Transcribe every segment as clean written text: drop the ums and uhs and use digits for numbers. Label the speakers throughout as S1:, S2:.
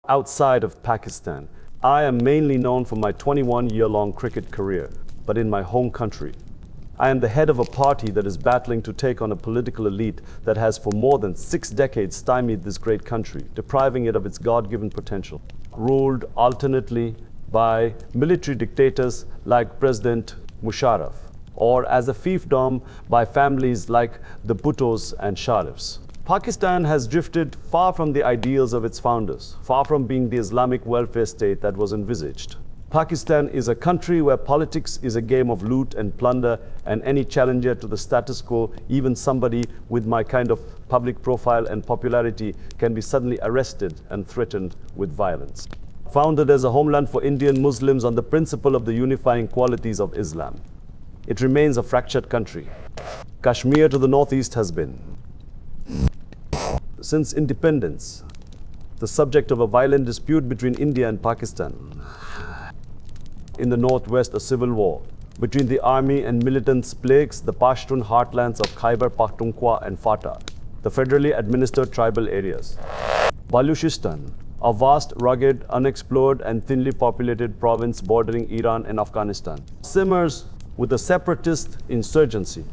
S1: Outside of Pakistan, I am mainly known for my 21-year-long cricket career, but in my home country, I am the head of a party that is battling to take on a political elite that has for more than 6 decades stymied this great country, depriving it of its God-given potential, ruled alternately by military dictators like President Musharraf, or as a fiefdom by families like the Bhuttos and Sharifs. Pakistan has drifted far from the ideals of its founders, far from being the Islamic welfare state that was envisaged. Pakistan is a country where politics is a game of loot and plunder, and any challenger to the status quo, even somebody with my kind of public profile and popularity, can be suddenly arrested and threatened with violence. Founded as a homeland for Indian Muslims on the principle of the unifying qualities of Islam, it remains a fractured country. Kashmir to the northeast has been, since independence, the subject of a violent dispute between India and Pakistan. In the northwest, a civil war between the army and militants plagues the Pashtun heartlands of Khyber Pakhtunkhwa and Fata, the federally administered tribal areas. Baluchistan, a vast, rugged, unexplored and thinly populated province bordering Iran and Afghanistan, simmers with a separatist insurgency.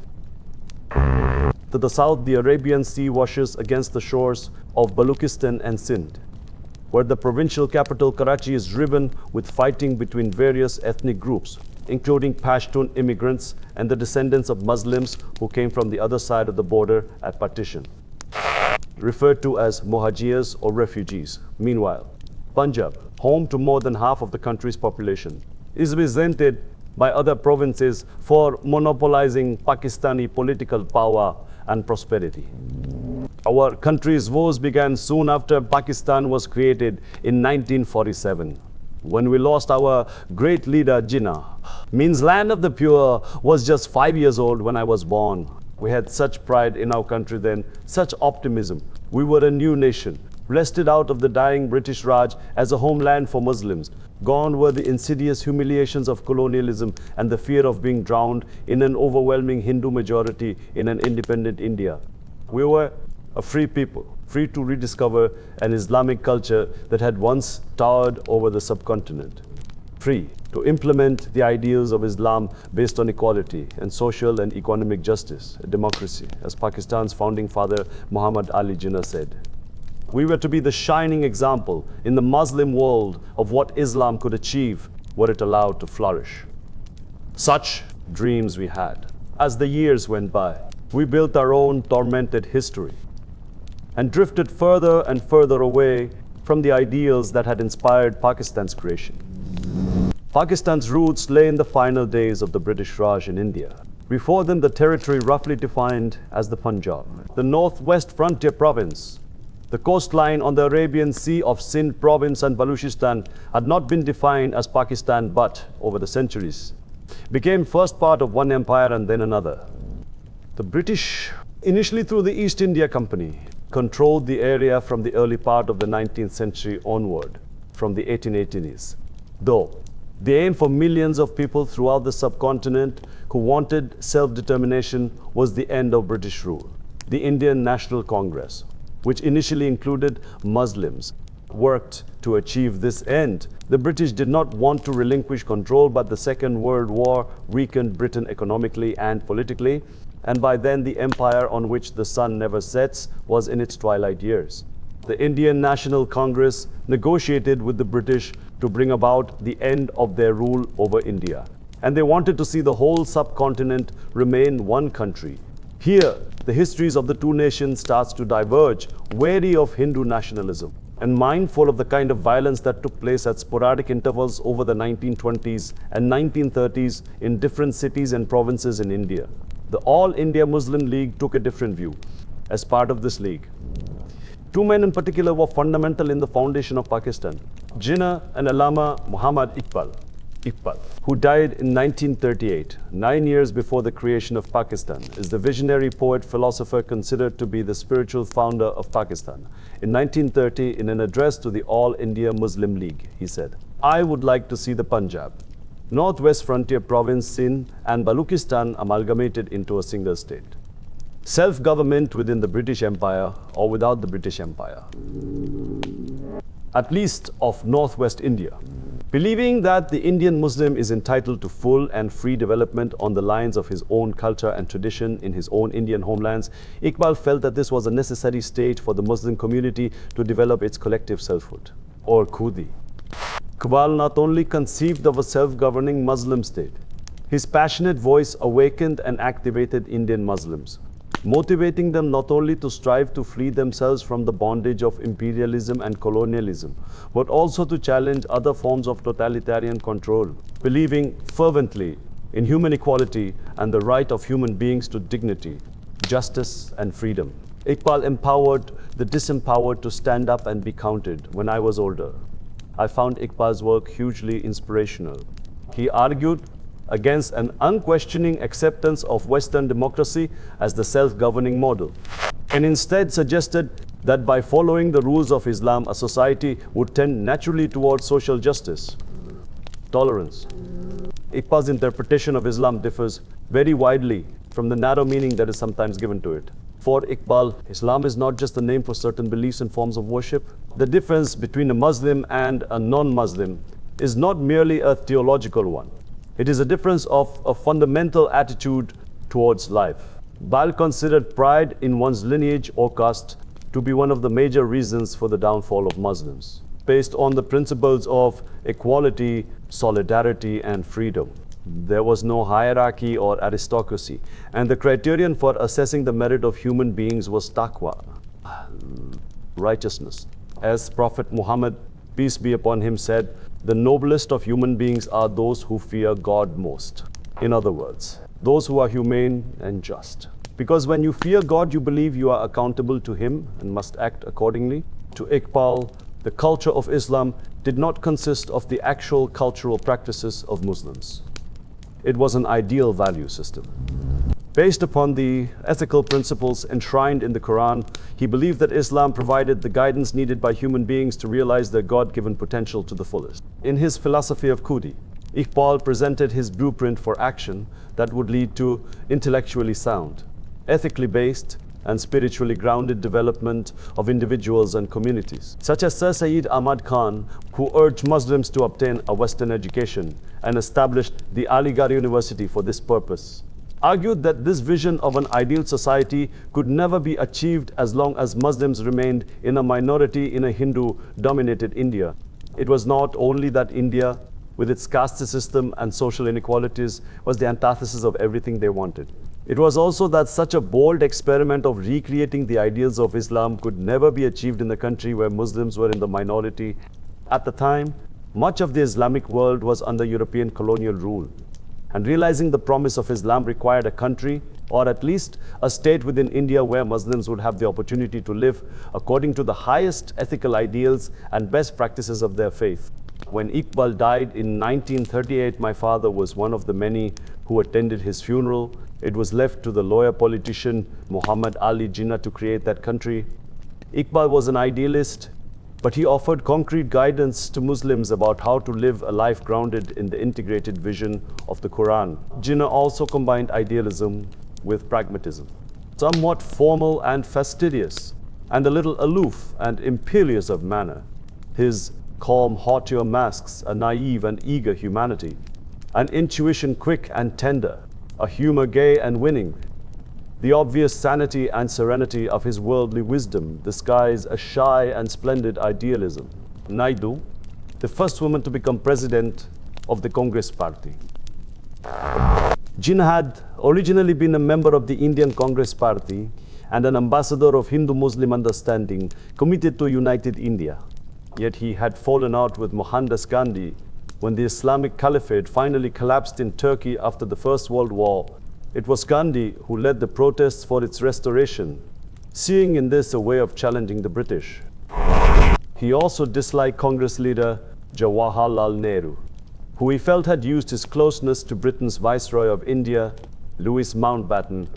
S1: To the south, the Arabian Sea washes against the shores of Baluchistan and Sindh, where the provincial capital Karachi is riven with fighting between various ethnic groups, including Pashtun immigrants and the descendants of Muslims who came from the other side of the border at partition, referred to as Muhajirs or refugees. Meanwhile, Punjab, home to more than half of the country's population, is resented by other provinces for monopolizing Pakistani political power and prosperity. Our country's woes began soon after Pakistan was created in 1947, when we lost our great leader Jinnah. Means land of the pure was just 5 years old when I was born. We had such pride in our country then, such optimism. We were a new nation, wrested out of the dying British Raj as a homeland for Muslims. Gone were the insidious humiliations of colonialism and the fear of being drowned in an overwhelming Hindu majority in an independent India. We were a free people, free to rediscover an Islamic culture that had once towered over the subcontinent, free to implement the ideals of Islam based on equality and social and economic justice, democracy, as Pakistan's founding father Muhammad Ali Jinnah said. We were to be the shining example in the Muslim world of what Islam could achieve were it allowed to flourish. Such dreams we had. As the years went by, we built our own tormented history and drifted further and further away from the ideals that had inspired Pakistan's creation. Pakistan's roots lay in the final days of the British Raj in India. Before them, the territory roughly defined as the Punjab, the northwest frontier province. The coastline on the Arabian Sea of Sindh province and Baluchistan had not been defined as Pakistan, but over the centuries became first part of one empire and then another. The British, initially through the East India Company, controlled the area from the early part of the 19th century onward, from the 1880s. Though the aim for millions of people throughout the subcontinent who wanted self-determination was the end of British rule. The Indian National Congress, which initially included Muslims, worked to achieve this end. The British did not want to relinquish control, but the Second World War weakened Britain economically and politically, and by then the empire on which the sun never sets was in its twilight years. The Indian National Congress negotiated with the British to bring about the end of their rule over India, and they wanted to see the whole subcontinent remain one country. Here, the histories of the two nations starts to diverge, wary of Hindu nationalism and mindful of the kind of violence that took place at sporadic intervals over the 1920s and 1930s in different cities and provinces in India. The All India Muslim League took a different view. As part of this league, two men in particular were fundamental in the foundation of Pakistan: Jinnah and Allama Muhammad Iqbal, who died in 1938, 9 years before the creation of Pakistan, is the visionary poet-philosopher considered to be the spiritual founder of Pakistan. In 1930, in an address to the All India Muslim League, he said, "I would like to see the Punjab, northwest frontier province Sindh and Baluchistan amalgamated into a single state. Self-government within the British Empire or without the British Empire." at least of northwest India. Believing that the Indian Muslim is entitled to full and free development on the lines of his own culture and tradition in his own Indian homelands, Iqbal felt that this was a necessary stage for the Muslim community to develop its collective selfhood, or khudi. Iqbal not only conceived of a self-governing Muslim state, his passionate voice awakened and activated Indian Muslims, motivating them not only to strive to free themselves from the bondage of imperialism and colonialism, but also to challenge other forms of totalitarian control, believing fervently in human equality and the right of human beings to dignity, justice, and freedom. Iqbal empowered the disempowered to stand up and be counted. When I was older, I found Iqbal's work hugely inspirational. He argued against an unquestioning acceptance of Western democracy as the self-governing model, and instead suggested that by following the rules of Islam, a society would tend naturally towards social justice, tolerance. Iqbal's interpretation of Islam differs very widely from the narrow meaning that is sometimes given to it. For Iqbal, Islam is not just a name for certain beliefs and forms of worship. The difference between a Muslim and a non-Muslim is not merely a theological one. It is a difference of a fundamental attitude towards life. Iqbal considered pride in one's lineage or caste to be one of the major reasons for the downfall of Muslims, based on the principles of equality, solidarity, and freedom. There was no hierarchy or aristocracy, and the criterion for assessing the merit of human beings was taqwa, righteousness. As Prophet Muhammad, peace be upon him, said, "The noblest of human beings are those who fear God most." In other words, those who are humane and just. Because when you fear God, you believe you are accountable to Him and must act accordingly. To Iqbal, the culture of Islam did not consist of the actual cultural practices of Muslims. It was an ideal value system. Based upon the ethical principles enshrined in the Quran, he believed that Islam provided the guidance needed by human beings to realize their God-given potential to the fullest. In his philosophy of khudi, Iqbal presented his blueprint for action that would lead to intellectually sound, ethically based, and spiritually grounded development of individuals and communities, such as Sir Sayyid Ahmad Khan, who urged Muslims to obtain a Western education and established the Aligarh University for this purpose, argued that this vision of an ideal society could never be achieved as long as Muslims remained in a minority in a Hindu-dominated India. It was not only that India, with its caste system and social inequalities, was the antithesis of everything they wanted. It was also that such a bold experiment of recreating the ideals of Islam could never be achieved in a country where Muslims were in the minority. At the time, much of the Islamic world was under European colonial rule, and realizing the promise of Islam required a country, or at least a state within India, where Muslims would have the opportunity to live according to the highest ethical ideals and best practices of their faith. When Iqbal died in 1938, my father was one of the many who attended his funeral. It was left to the lawyer politician Muhammad Ali Jinnah to create that country. Iqbal was an idealist, but he offered concrete guidance to Muslims about how to live a life grounded in the integrated vision of the Quran. Jinnah also combined idealism with pragmatism, somewhat formal and fastidious, and a little aloof and imperious of manner. His calm hauteur masks a naive and eager humanity, an intuition quick and tender, a humor gay and winning. The obvious sanity and serenity of his worldly wisdom disguise a shy and splendid idealism. Naidu, the first woman to become president of the Congress Party. Jinnah had originally been a member of the Indian Congress Party and an ambassador of Hindu-Muslim understanding committed to united India. Yet he had fallen out with Mohandas Gandhi when the Islamic Caliphate finally collapsed in Turkey after the First World War. It was Gandhi who led the protests for its restoration, seeing in this a way of challenging the British. He also disliked Congress leader Jawaharlal Nehru, who he felt had used his closeness to Britain's Viceroy of India, Louis Mountbatten,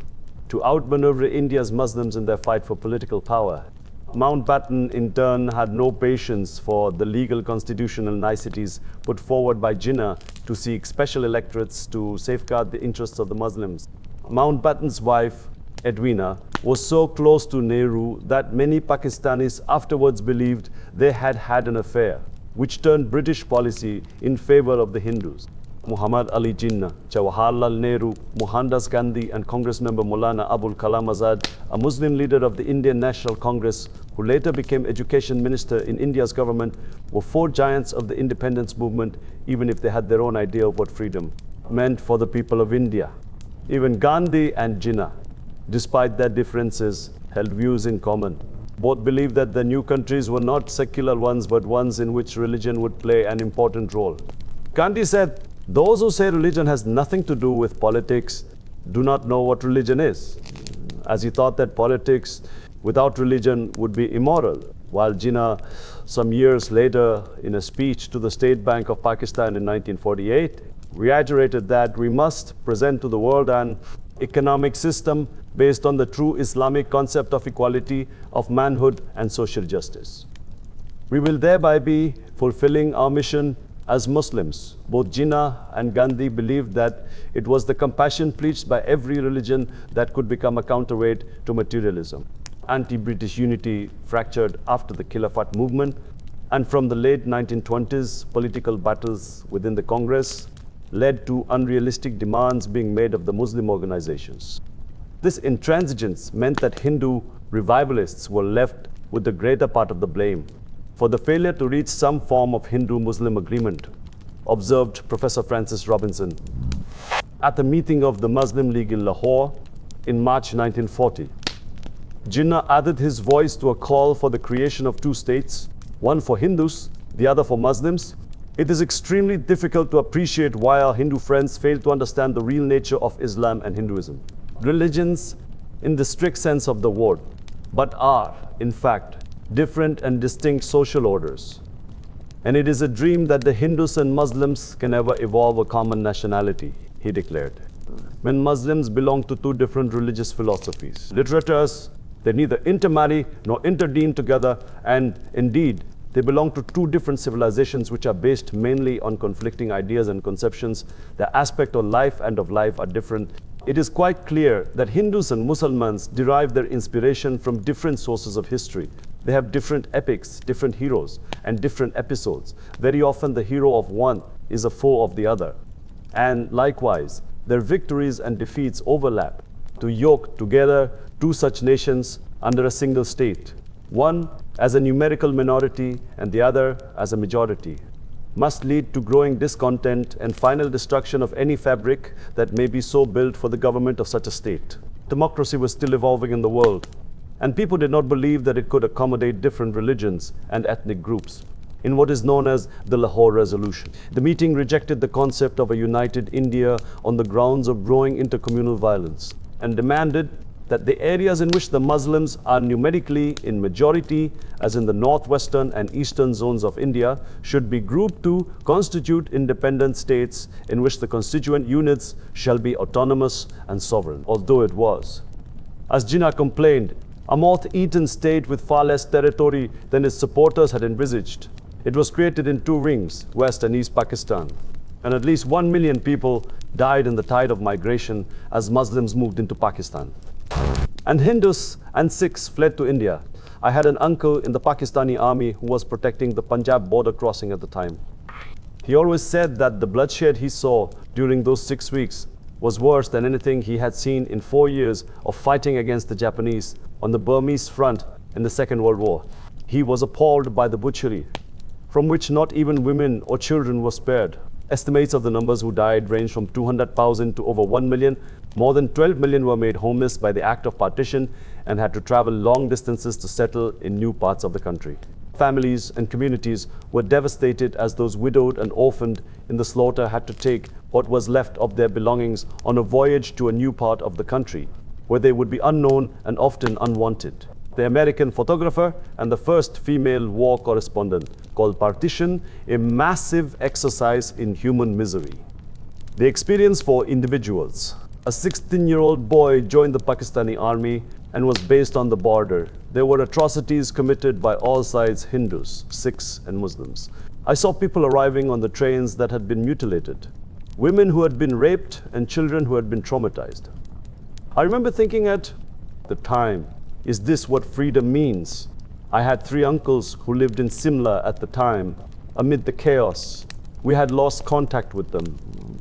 S1: to outmaneuver India's Muslims in their fight for political power. Mountbatten, in turn, had no patience for the legal constitutional niceties put forward by Jinnah to seek special electorates to safeguard the interests of the Muslims. Mountbatten's wife, Edwina, was so close to Nehru that many Pakistanis afterwards believed they had had an affair, which turned British policy in favor of the Hindus. Muhammad Ali Jinnah, Jawaharlal Nehru, Mohandas Gandhi and Congress member Maulana Abul Kalam Azad, a Muslim leader of the Indian National Congress, who later became education minister in India's government, were four giants of the independence movement, even if they had their own idea of what freedom meant for the people of India. Even Gandhi and Jinnah, despite their differences, held views in common. Both believed that the new countries were not secular ones, but ones in which religion would play an important role. Gandhi said, "Those who say religion has nothing to do with politics do not know what religion is," as he thought that politics without religion would be immoral. While Jinnah, some years later, in a speech to the State Bank of Pakistan in 1948, reiterated that we must present to the world an economic system based on the true Islamic concept of equality, of manhood and social justice. We will thereby be fulfilling our mission as Muslims. Both Jinnah and Gandhi believed that it was the compassion preached by every religion that could become a counterweight to materialism. Anti-British unity fractured after the Khilafat movement, and from the late 1920s, political battles within the Congress led to unrealistic demands being made of the Muslim organizations. This intransigence meant that Hindu revivalists were left with the greater part of the blame for the failure to reach some form of Hindu-Muslim agreement, observed Professor Francis Robinson. At the meeting of the Muslim League in Lahore in March 1940, Jinnah added his voice to a call for the creation of two states, one for Hindus, the other for Muslims. It is extremely difficult to appreciate why our Hindu friends fail to understand the real nature of Islam and Hinduism, religions in the strict sense of the word, but are, in fact, different and distinct social orders. And it is a dream that the Hindus and Muslims can ever evolve a common nationality, he declared. When Muslims belong to two different religious philosophies, literatures, they neither intermarry nor intervene together, and indeed, they belong to two different civilizations which are based mainly on conflicting ideas and conceptions. The aspect of life and of life are different. It is quite clear that Hindus and Muslims derive their inspiration from different sources of history. They have different epics, different heroes, and different episodes. Very often the hero of one is a foe of the other. And likewise, their victories and defeats overlap to yoke together two such nations under a single state, one as a numerical minority and the other as a majority, must lead to growing discontent and final destruction of any fabric that may be so built for the government of such a state. Democracy was still evolving in the world, and people did not believe that it could accommodate different religions and ethnic groups in what is known as the Lahore Resolution. The meeting rejected the concept of a united India on the grounds of growing intercommunal violence and demanded that the areas in which the Muslims are numerically in majority, as in the northwestern and eastern zones of India, should be grouped to constitute independent states in which the constituent units shall be autonomous and sovereign, although it was, as Jinnah complained, a moth-eaten state with far less territory than its supporters had envisaged. It was created in two rings, West and East Pakistan, and at least 1 million people died in the tide of migration as Muslims moved into Pakistan. And Hindus and Sikhs fled to India. I had an uncle in the Pakistani army who was protecting the Punjab border crossing at the time. He always said that the bloodshed he saw during those 6 weeks was worse than anything he had seen in 4 years of fighting against the Japanese on the Burmese front in the Second World War. He was appalled by the butchery, from which not even women or children were spared. Estimates of the numbers who died range from 200,000 to over 1 million. More than 12 million were made homeless by the act of partition and had to travel long distances to settle in new parts of the country. Families and communities were devastated as those widowed and orphaned in the slaughter had to take what was left of their belongings on a voyage to a new part of the country, where they would be unknown and often unwanted. The American photographer and the first female war correspondent called Partition a massive exercise in human misery. The experience for individuals. A 16-year-old boy joined the Pakistani army and was based on the border. There were atrocities committed by all sides, Hindus, Sikhs and Muslims. I saw people arriving on the trains that had been mutilated, women who had been raped and children who had been traumatized. I remember thinking at the time. Is this what freedom means? I had 3 uncles who lived in Simla at the time. Amid the chaos, we had lost contact with them.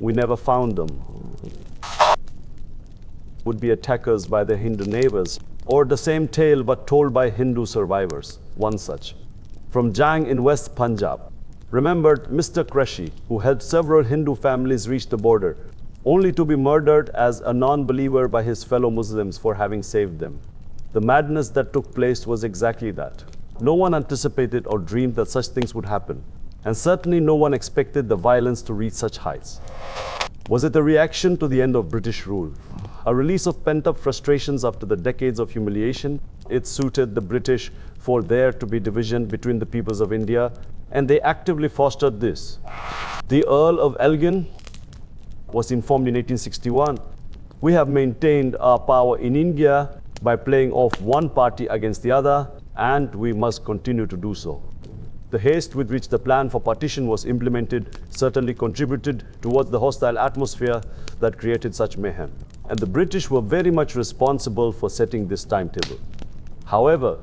S1: We never found them. Would be attackers by their Hindu neighbors, or the same tale but told by Hindu survivors. One such, from Jang in West Punjab, remembered Mr. Qureshi, who helped several Hindu families reach the border, only to be murdered as a non-believer by his fellow Muslims for having saved them. The madness that took place was exactly that. No one anticipated or dreamed that such things would happen, and certainly no one expected the violence to reach such heights. Was it a reaction to the end of British rule? A release of pent-up frustrations after the decades of humiliation? It suited the British for there to be division between the peoples of India, and they actively fostered this. The Earl of Elgin was informed in 1861, "We have maintained our power in India by playing off one party against the other, and we must continue to do so." The haste with which the plan for partition was implemented certainly contributed towards the hostile atmosphere that created such mayhem. And the British were very much responsible for setting this timetable. However,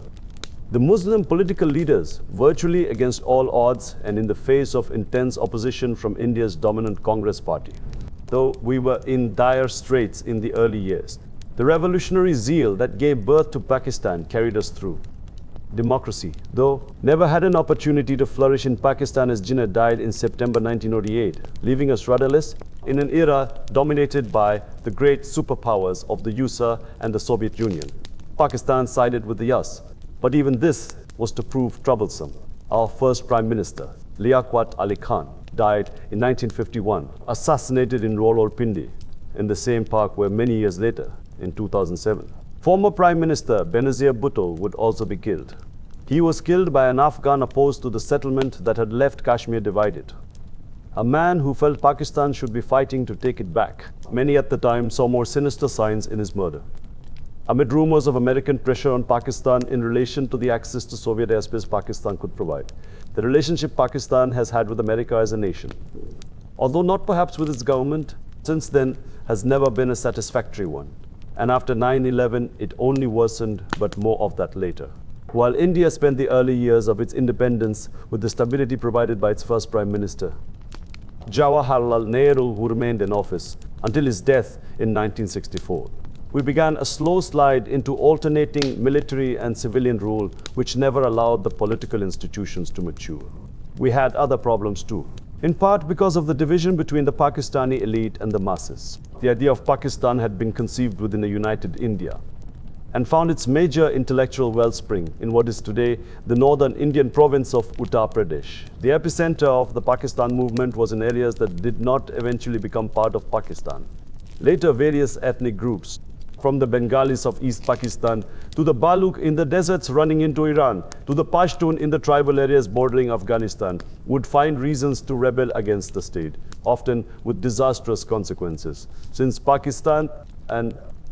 S1: the Muslim political leaders, virtually against all odds and in the face of intense opposition from India's dominant Congress party, though we were in dire straits in the early years, the revolutionary zeal that gave birth to Pakistan carried us through. Democracy, though, never had an opportunity to flourish in Pakistan as Jinnah died in September 1908, leaving us rudderless in an era dominated by the great superpowers of the USA and the Soviet Union. Pakistan sided with the US, but even this was to prove troublesome. Our first Prime Minister, Liaquat Ali Khan, died in 1951, assassinated in Rawalpindi, in the same park where many years later, in 2007, former Prime Minister Benazir Bhutto would also be killed. He was killed by an Afghan opposed to the settlement that had left Kashmir divided. A man who felt Pakistan should be fighting to take it back. Many at the time saw more sinister signs in his murder. Amid rumors of American pressure on Pakistan in relation to the access to Soviet airspace Pakistan could provide, the relationship Pakistan has had with America as a nation, although not perhaps with its government, since then has never been a satisfactory one. And after 9/11, it only worsened, but more of that later. While India spent the early years of its independence with the stability provided by its first Prime Minister, Jawaharlal Nehru, who remained in office until his death in 1964. We began a slow slide into alternating military and civilian rule, which never allowed the political institutions to mature. We had other problems too, in part because of the division between the Pakistani elite and the masses. The idea of Pakistan had been conceived within a united India and found its major intellectual wellspring in what is today the northern Indian province of Uttar Pradesh. The epicenter of the Pakistan movement was in areas that did not eventually become part of Pakistan. Later, various ethnic groups, from the Bengalis of East Pakistan to the Baluk in the deserts running into Iran to the Pashtun in the tribal areas bordering Afghanistan, would find reasons to rebel against the state, often with disastrous consequences. Since Pakistan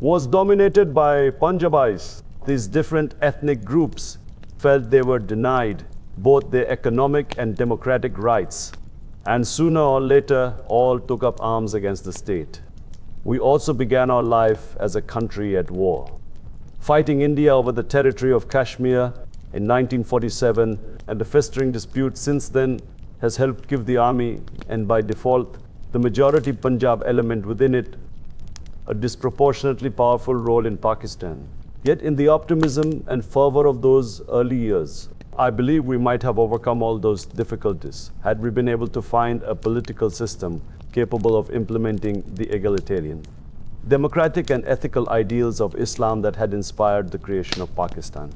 S1: was dominated by Punjabis, these different ethnic groups felt they were denied both their economic and democratic rights, and sooner or later all took up arms against the state. We also began our life as a country at war, fighting India over the territory of Kashmir in 1947, and the festering dispute since then has helped give the army, and by default, the majority Punjab element within it, a disproportionately powerful role in Pakistan. Yet in the optimism and fervor of those early years, I believe we might have overcome all those difficulties had we been able to find a political system capable of implementing the egalitarian, democratic and ethical ideals of Islam that had inspired the creation of Pakistan.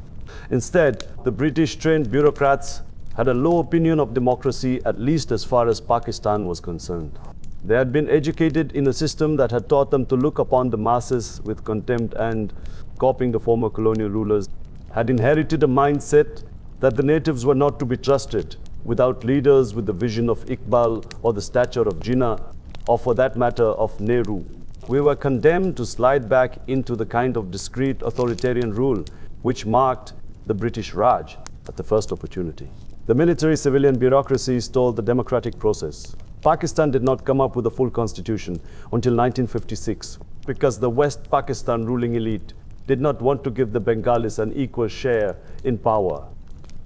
S1: Instead, the British-trained bureaucrats had a low opinion of democracy, at least as far as Pakistan was concerned. They had been educated in a system that had taught them to look upon the masses with contempt and, copying the former colonial rulers, had inherited a mindset that the natives were not to be trusted, without leaders with the vision of Iqbal or the stature of Jinnah, or for that matter of Nehru. We were condemned to slide back into the kind of discreet authoritarian rule which marked the British Raj at the first opportunity. The military-civilian bureaucracy stalled the democratic process. Pakistan did not come up with a full constitution until 1956 because the West Pakistan ruling elite did not want to give the Bengalis an equal share in power.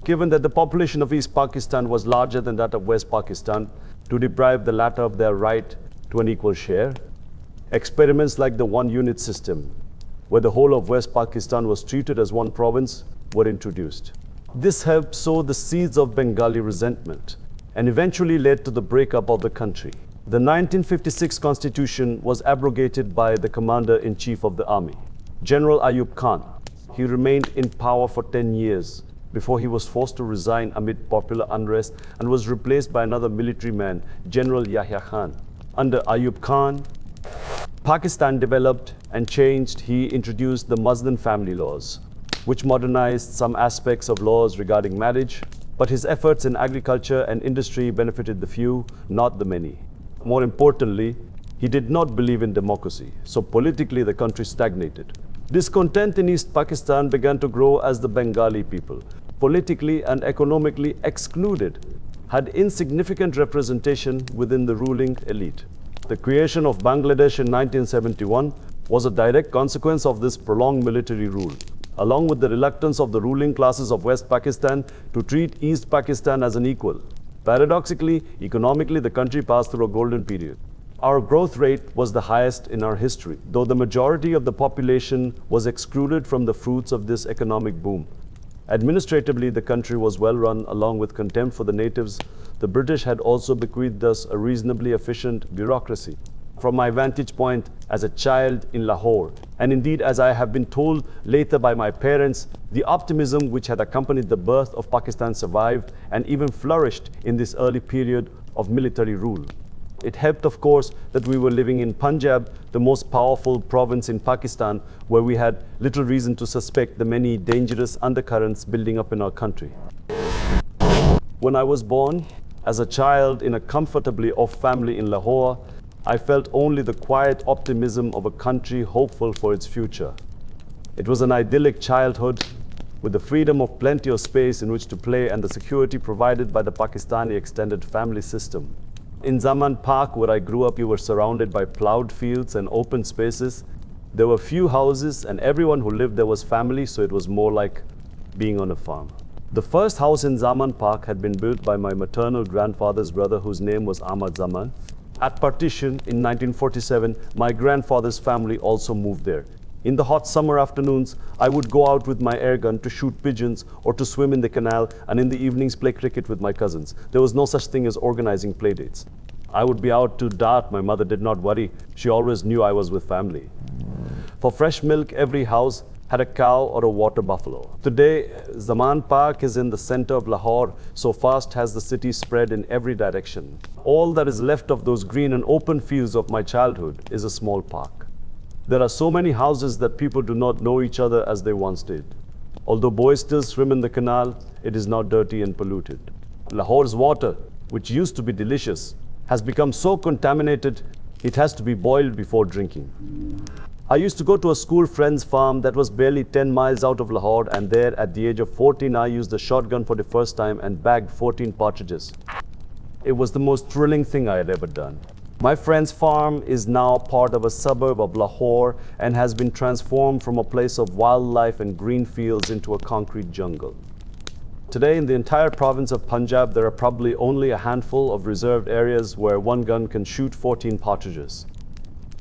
S1: Given that the population of East Pakistan was larger than that of West Pakistan, to deprive the latter of their right to an equal share, experiments like the one-unit system, where the whole of West Pakistan was treated as one province, were introduced. This helped sow the seeds of Bengali resentment and eventually led to the breakup of the country. The 1956 constitution was abrogated by the commander-in-chief of the army, General Ayub Khan. He remained in power for 10 years before he was forced to resign amid popular unrest and was replaced by another military man, General Yahya Khan. Under Ayub Khan, Pakistan developed and changed. He introduced the Muslim family laws, which modernized some aspects of laws regarding marriage, but his efforts in agriculture and industry benefited the few, not the many. More importantly, he did not believe in democracy, so politically the country stagnated. Discontent in East Pakistan began to grow as the Bengali people, politically and economically excluded, had insignificant representation within the ruling elite. The creation of Bangladesh in 1971 was a direct consequence of this prolonged military rule, along with the reluctance of the ruling classes of West Pakistan to treat East Pakistan as an equal. Paradoxically, economically, the country passed through a golden period. Our growth rate was the highest in our history, though the majority of the population was excluded from the fruits of this economic boom. Administratively, the country was well run. Along with contempt for the natives, the British had also bequeathed us a reasonably efficient bureaucracy. From my vantage point as a child in Lahore, and indeed as I have been told later by my parents, the optimism which had accompanied the birth of Pakistan survived and even flourished in this early period of military rule. It helped, of course, that we were living in Punjab, the most powerful province in Pakistan, where we had little reason to suspect the many dangerous undercurrents building up in our country. When I was born, as a child in a comfortably off family in Lahore, I felt only the quiet optimism of a country hopeful for its future. It was an idyllic childhood with the freedom of plenty of space in which to play and the security provided by the Pakistani extended family system. In Zaman Park, where I grew up, you were surrounded by plowed fields and open spaces. There were few houses and everyone who lived there was family, so it was more like being on a farm. The first house in Zaman Park had been built by my maternal grandfather's brother, whose name was Ahmad Zaman. At partition in 1947, my grandfather's family also moved there. In the hot summer afternoons, I would go out with my airgun to shoot pigeons or to swim in the canal, and in the evenings play cricket with my cousins. There was no such thing as organizing playdates. I would be out to dart. My mother did not worry. She always knew I was with family. For fresh milk, every house had a cow or a water buffalo. Today, Zaman Park is in the center of Lahore, so fast has the city spread in every direction. All that is left of those green and open fields of my childhood is a small park. There are so many houses that people do not know each other as they once did. Although boys still swim in the canal, it is now dirty and polluted. Lahore's water, which used to be delicious, has become so contaminated it has to be boiled before drinking. I used to go to a school friend's farm that was barely 10 miles out of Lahore, and there at the age of 14 I used a shotgun for the first time and bagged 14 partridges. It was the most thrilling thing I had ever done. My friend's farm is now part of a suburb of Lahore and has been transformed from a place of wildlife and green fields into a concrete jungle. Today in the entire province of Punjab, there are probably only a handful of reserved areas where one gun can shoot 14 partridges.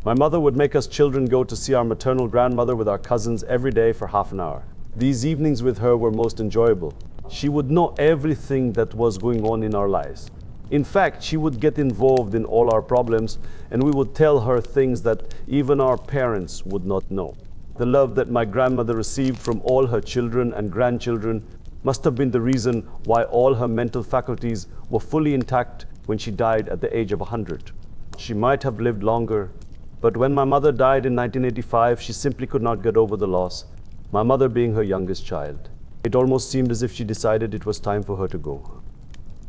S1: My mother would make us children go to see our maternal grandmother with our cousins every day for half an hour. These evenings with her were most enjoyable. She would know everything that was going on in our lives. In fact, she would get involved in all our problems, and we would tell her things that even our parents would not know. The love that my grandmother received from all her children and grandchildren must have been the reason why all her mental faculties were fully intact when she died at the age of 100. She might have lived longer, but when my mother died in 1985, she simply could not get over the loss, my mother being her youngest child. It almost seemed as if she decided it was time for her to go.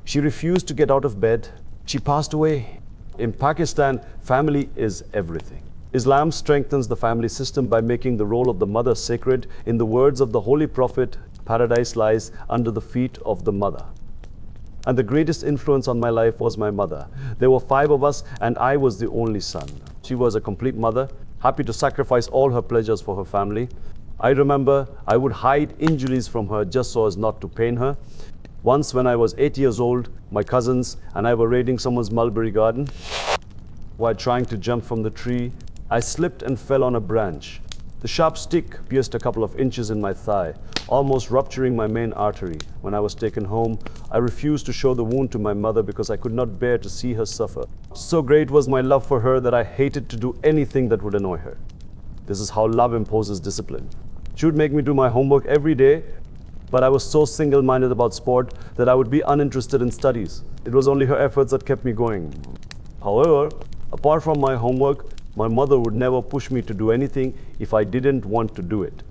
S1: She refused to get out of bed. She passed away. In Pakistan, family is everything. Islam strengthens the family system by making the role of the mother sacred. In the words of the Holy Prophet, paradise lies under the feet of the mother. And the greatest influence on my life was my mother. There were 5 of us, and I was the only son. She was a complete mother, happy to sacrifice all her pleasures for her family. I remember I would hide injuries from her just so as not to pain her. Once when I was 8 years old, my cousins and I were raiding someone's mulberry garden. While trying to jump from the tree, I slipped and fell on a branch. The sharp stick pierced a couple of inches in my thigh, almost rupturing my main artery. When I was taken home, I refused to show the wound to my mother because I could not bear to see her suffer. So great was my love for her that I hated to do anything that would annoy her. This is how love imposes discipline. She would make me do my homework every day, but I was so single-minded about sport that I would be uninterested in studies. It was only her efforts that kept me going. However, apart from my homework, my mother would never push me to do anything if I didn't want to do it.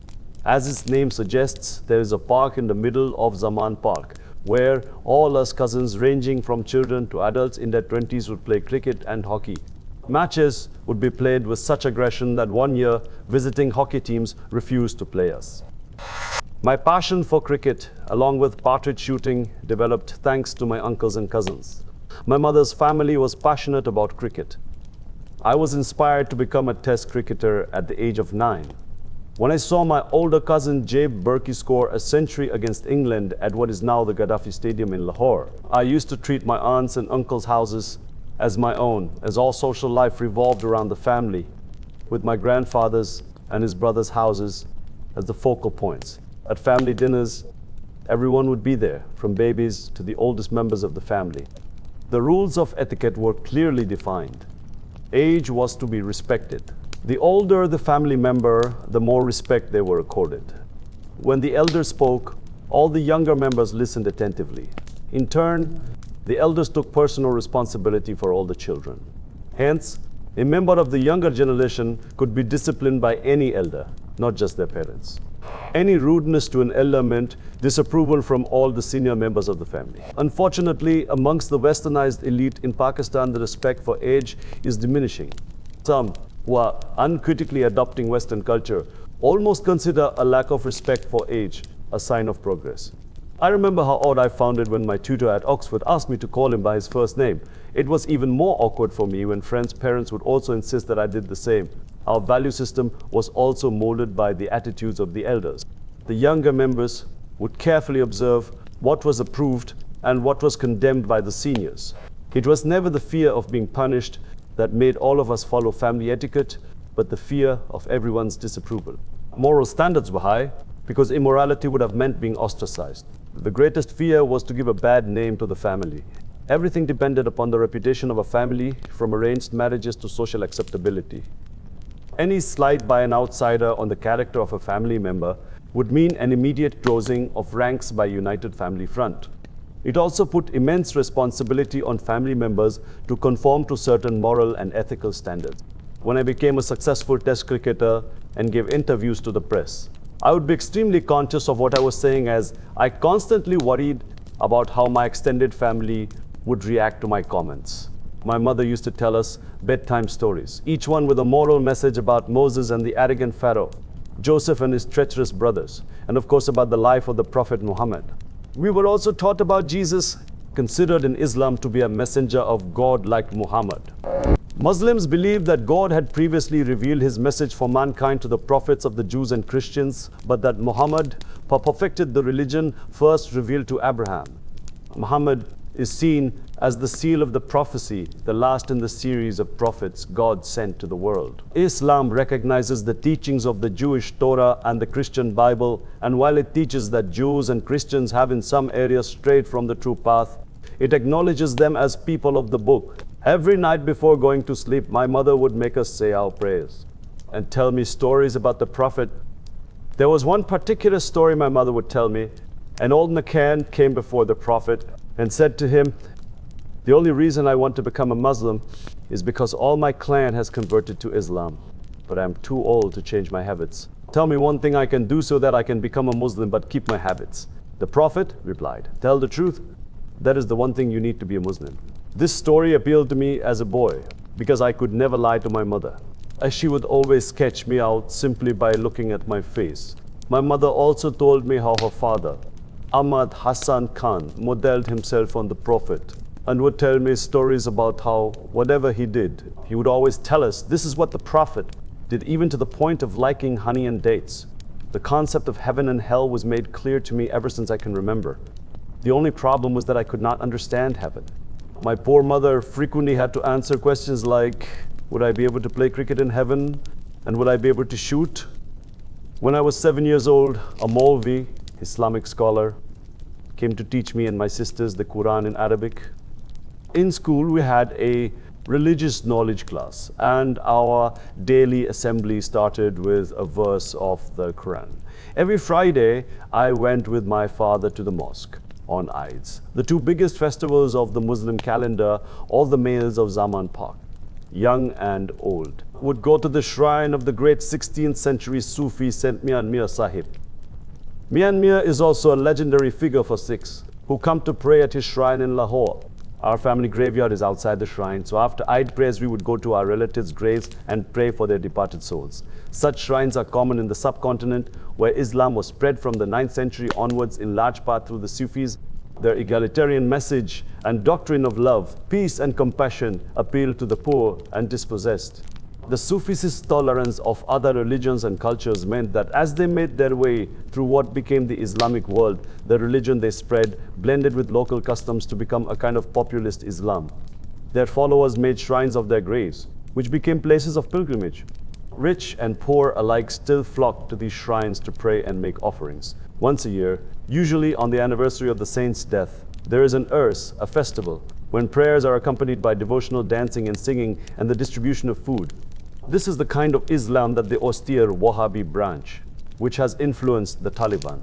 S1: As its name suggests, there is a park in the middle of Zaman Park, where all us cousins ranging from children to adults in their 20s would play cricket and hockey. Matches would be played with such aggression that one year, visiting hockey teams refused to play us. My passion for cricket, along with partridge shooting, developed thanks to my uncles and cousins. My mother's family was passionate about cricket. I was inspired to become a test cricketer at the age of 9. When I saw my older cousin Jabe Burkey score a century against England at what is now the Gaddafi Stadium in Lahore, I used to treat my aunts and uncles' houses as my own, as all social life revolved around the family, with my grandfather's and his brothers' houses as the focal points. At family dinners, everyone would be there, from babies to the oldest members of the family. The rules of etiquette were clearly defined. Age was to be respected. The older the family member, the more respect they were accorded. When the elders spoke, all the younger members listened attentively. In turn, the elders took personal responsibility for all the children. Hence, a member of the younger generation could be disciplined by any elder, not just their parents. Any rudeness to an elder meant disapproval from all the senior members of the family. Unfortunately, amongst the westernized elite in Pakistan, the respect for age is diminishing. Some who are uncritically adopting Western culture almost consider a lack of respect for age a sign of progress. I remember how odd I found it when my tutor at Oxford asked me to call him by his first name. It was even more awkward for me when friends' parents would also insist that I did the same. Our value system was also molded by the attitudes of the elders. The younger members would carefully observe what was approved and what was condemned by the seniors. It was never the fear of being punished that made all of us follow family etiquette, but the fear of everyone's disapproval. Moral standards were high because immorality would have meant being ostracized. The greatest fear was to give a bad name to the family. Everything depended upon the reputation of a family, from arranged marriages to social acceptability. Any slight by an outsider on the character of a family member would mean an immediate closing of ranks by United Family Front. It also put immense responsibility on family members to conform to certain moral and ethical standards. When I became a successful test cricketer and gave interviews to the press, I would be extremely conscious of what I was saying, as I constantly worried about how my extended family would react to my comments. My mother used to tell us bedtime stories, each one with a moral message about Moses and the arrogant Pharaoh, Joseph and his treacherous brothers, and of course about the life of the Prophet Muhammad. We were also taught about Jesus, considered in Islam to be a messenger of God like Muhammad. Muslims believed that God had previously revealed his message for mankind to the prophets of the Jews and Christians, but that Muhammad perfected the religion first revealed to Abraham. Muhammad is seen as the seal of the prophecy, the last in the series of prophets God sent to the world. Islam recognizes the teachings of the Jewish Torah and the Christian Bible, and while it teaches that Jews and Christians have in some areas strayed from the true path, it acknowledges them as people of the book. Every night before going to sleep, my mother would make us say our prayers and tell me stories about the Prophet. There was one particular story my mother would tell me. An old McCann came before the Prophet and said to him, "The only reason I want to become a Muslim is because all my clan has converted to Islam, but I'm too old to change my habits. Tell me one thing I can do so that I can become a Muslim but keep my habits." The Prophet replied, "Tell the truth. That is the one thing you need to be a Muslim." This story appealed to me as a boy because I could never lie to my mother, as she would always sketch me out simply by looking at my face. My mother also told me how her father, Ahmad Hassan Khan, modeled himself on the Prophet and would tell me stories about how whatever he did, he would always tell us, "This is what the Prophet did," even to the point of liking honey and dates. The concept of heaven and hell was made clear to me ever since I can remember. The only problem was that I could not understand heaven. My poor mother frequently had to answer questions like, would I be able to play cricket in heaven? And would I be able to shoot? When I was 7 years old, a Maulvi, Islamic scholar, came to teach me and my sisters the Quran in Arabic. In school, we had a religious knowledge class, and our daily assembly started with a verse of the Quran. Every Friday, I went with my father to the mosque on Eids, the two biggest festivals of the Muslim calendar. All the males of Zaman Park, young and old, would go to the shrine of the great 16th century Sufi Saint Mian Mir Sahib. Mian Mir is also a legendary figure for Sikhs who come to pray at his shrine in Lahore. Our family graveyard is outside the shrine, so after Eid prayers we would go to our relatives' graves and pray for their departed souls. Such shrines are common in the subcontinent, where Islam was spread from the 9th century onwards in large part through the Sufis. Their egalitarian message and doctrine of love, peace and compassion appeal to the poor and dispossessed. The Sufis' tolerance of other religions and cultures meant that as they made their way through what became the Islamic world, the religion they spread blended with local customs to become a kind of populist Islam. Their followers made shrines of their graves, which became places of pilgrimage. Rich and poor alike still flocked to these shrines to pray and make offerings. Once a year, usually on the anniversary of the saint's death, there is an urs, a festival, when prayers are accompanied by devotional dancing and singing and the distribution of food. This is the kind of Islam that the austere Wahhabi branch, which has influenced the Taliban,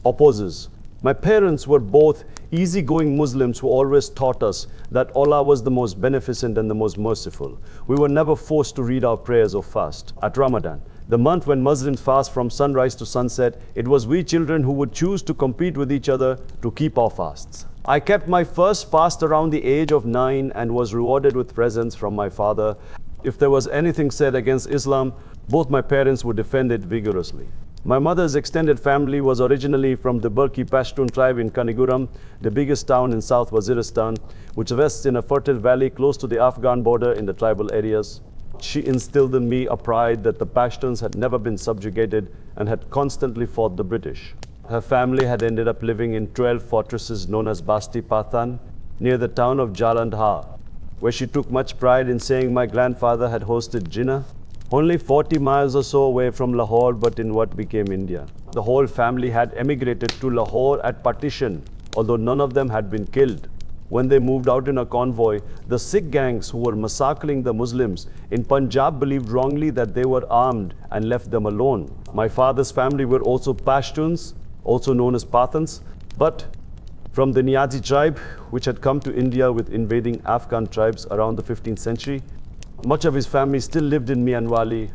S1: opposes. My parents were both easygoing Muslims who always taught us that Allah was the most beneficent and the most merciful. We were never forced to read our prayers or fast. At Ramadan, the month when Muslims fast from sunrise to sunset, it was we children who would choose to compete with each other to keep our fasts. I kept my first fast around the age of 9 and was rewarded with presents from my father. If there was anything said against Islam, both my parents would defend it vigorously. My mother's extended family was originally from the Tehreek-e-Pashtun tribe in Kaniguram, the biggest town in South Waziristan, which rests in a fertile valley close to the Afghan border in the tribal areas. She instilled in me a pride that the Pashtuns had never been subjugated and had constantly fought the British. Her family had ended up living in 12 fortresses known as Basti Pathan, near the town of Jalandhar, where she took much pride in saying my grandfather had hosted Jinnah, only 40 miles or so away from Lahore, but in what became India. The whole family had emigrated to Lahore at partition, although none of them had been killed. When they moved out in a convoy, the Sikh gangs who were massacring the Muslims in Punjab believed wrongly that they were armed and left them alone. My father's family were also Pashtuns, also known as Pathans, but from the Niazi tribe, which had come to India with invading Afghan tribes around the 15th century. Much of his family still lived in Mianwali,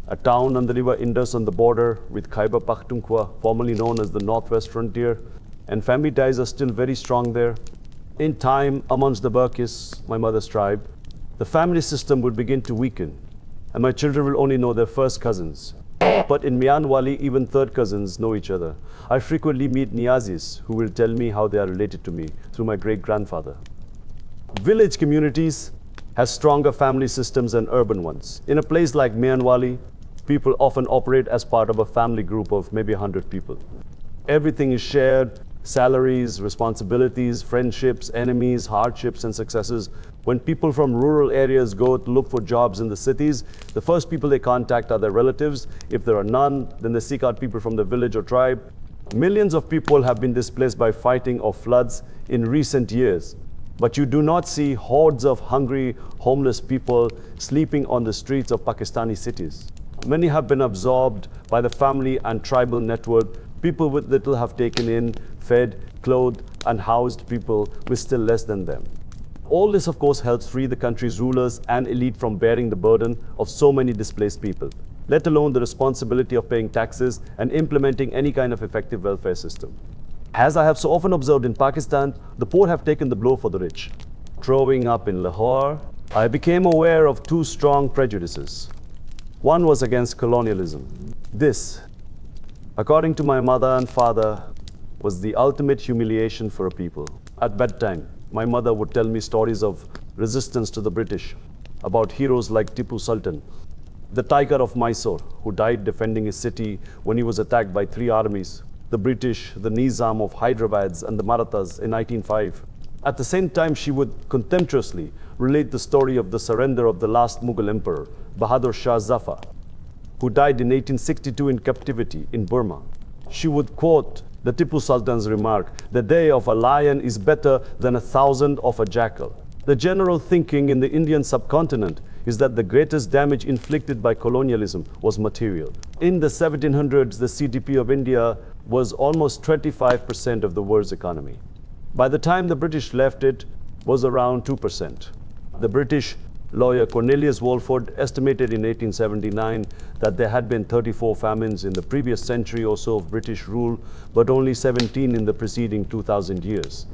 S1: a town on the river Indus on the border with Khyber Pakhtunkhwa, formerly known as the Northwest Frontier, and family ties are still very strong there. In time, amongst the Burkis, my mother's tribe, the family system would begin to weaken, and my children will only know their first cousins. But in Mianwali, even third cousins know each other. I frequently meet Niazis who will tell me how they are related to me through my great-grandfather. Village communities have stronger family systems than urban ones. In a place like Mianwali, people often operate as part of a family group of maybe 100 people. Everything is shared: salaries, responsibilities, friendships, enemies, hardships, and successes. When people from rural areas go to look for jobs in the cities, the first people they contact are their relatives. If there are none, then they seek out people from the village or tribe. Millions of people have been displaced by fighting or floods in recent years. But you do not see hordes of hungry, homeless people sleeping on the streets of Pakistani cities. Many have been absorbed by the family and tribal network. People with little have taken in, fed, clothed, and housed people with still less than them. All this, of course, helps free the country's rulers and elite from bearing the burden of so many displaced people, let alone the responsibility of paying taxes and implementing any kind of effective welfare system. As I have so often observed in Pakistan, the poor have taken the blow for the rich. Growing up in Lahore, I became aware of two strong prejudices. One was against colonialism. This, according to my mother and father, was the ultimate humiliation for a people. At bedtime, my mother would tell me stories of resistance to the British, about heroes like Tipu Sultan, The Tiger of Mysore, who died defending his city when he was attacked by three armies, the British, the Nizam of Hyderabad, and the Marathas in 1905. At the same time, she would contemptuously relate the story of the surrender of the last Mughal emperor, Bahadur Shah Zafar, who died in 1862 in captivity in Burma. She would quote the Tipu Sultan's remark, "The day of a lion is better than 1,000 of a jackal." The general thinking in the Indian subcontinent is that the greatest damage inflicted by colonialism was material. In the 1700s, the CDP of India was almost 25% of the world's economy. By the time the British left, it was around 2%. The British lawyer Cornelius Walford estimated in 1879 that there had been 34 famines in the previous century or so of British rule, but only 17 in the preceding 2,000 years.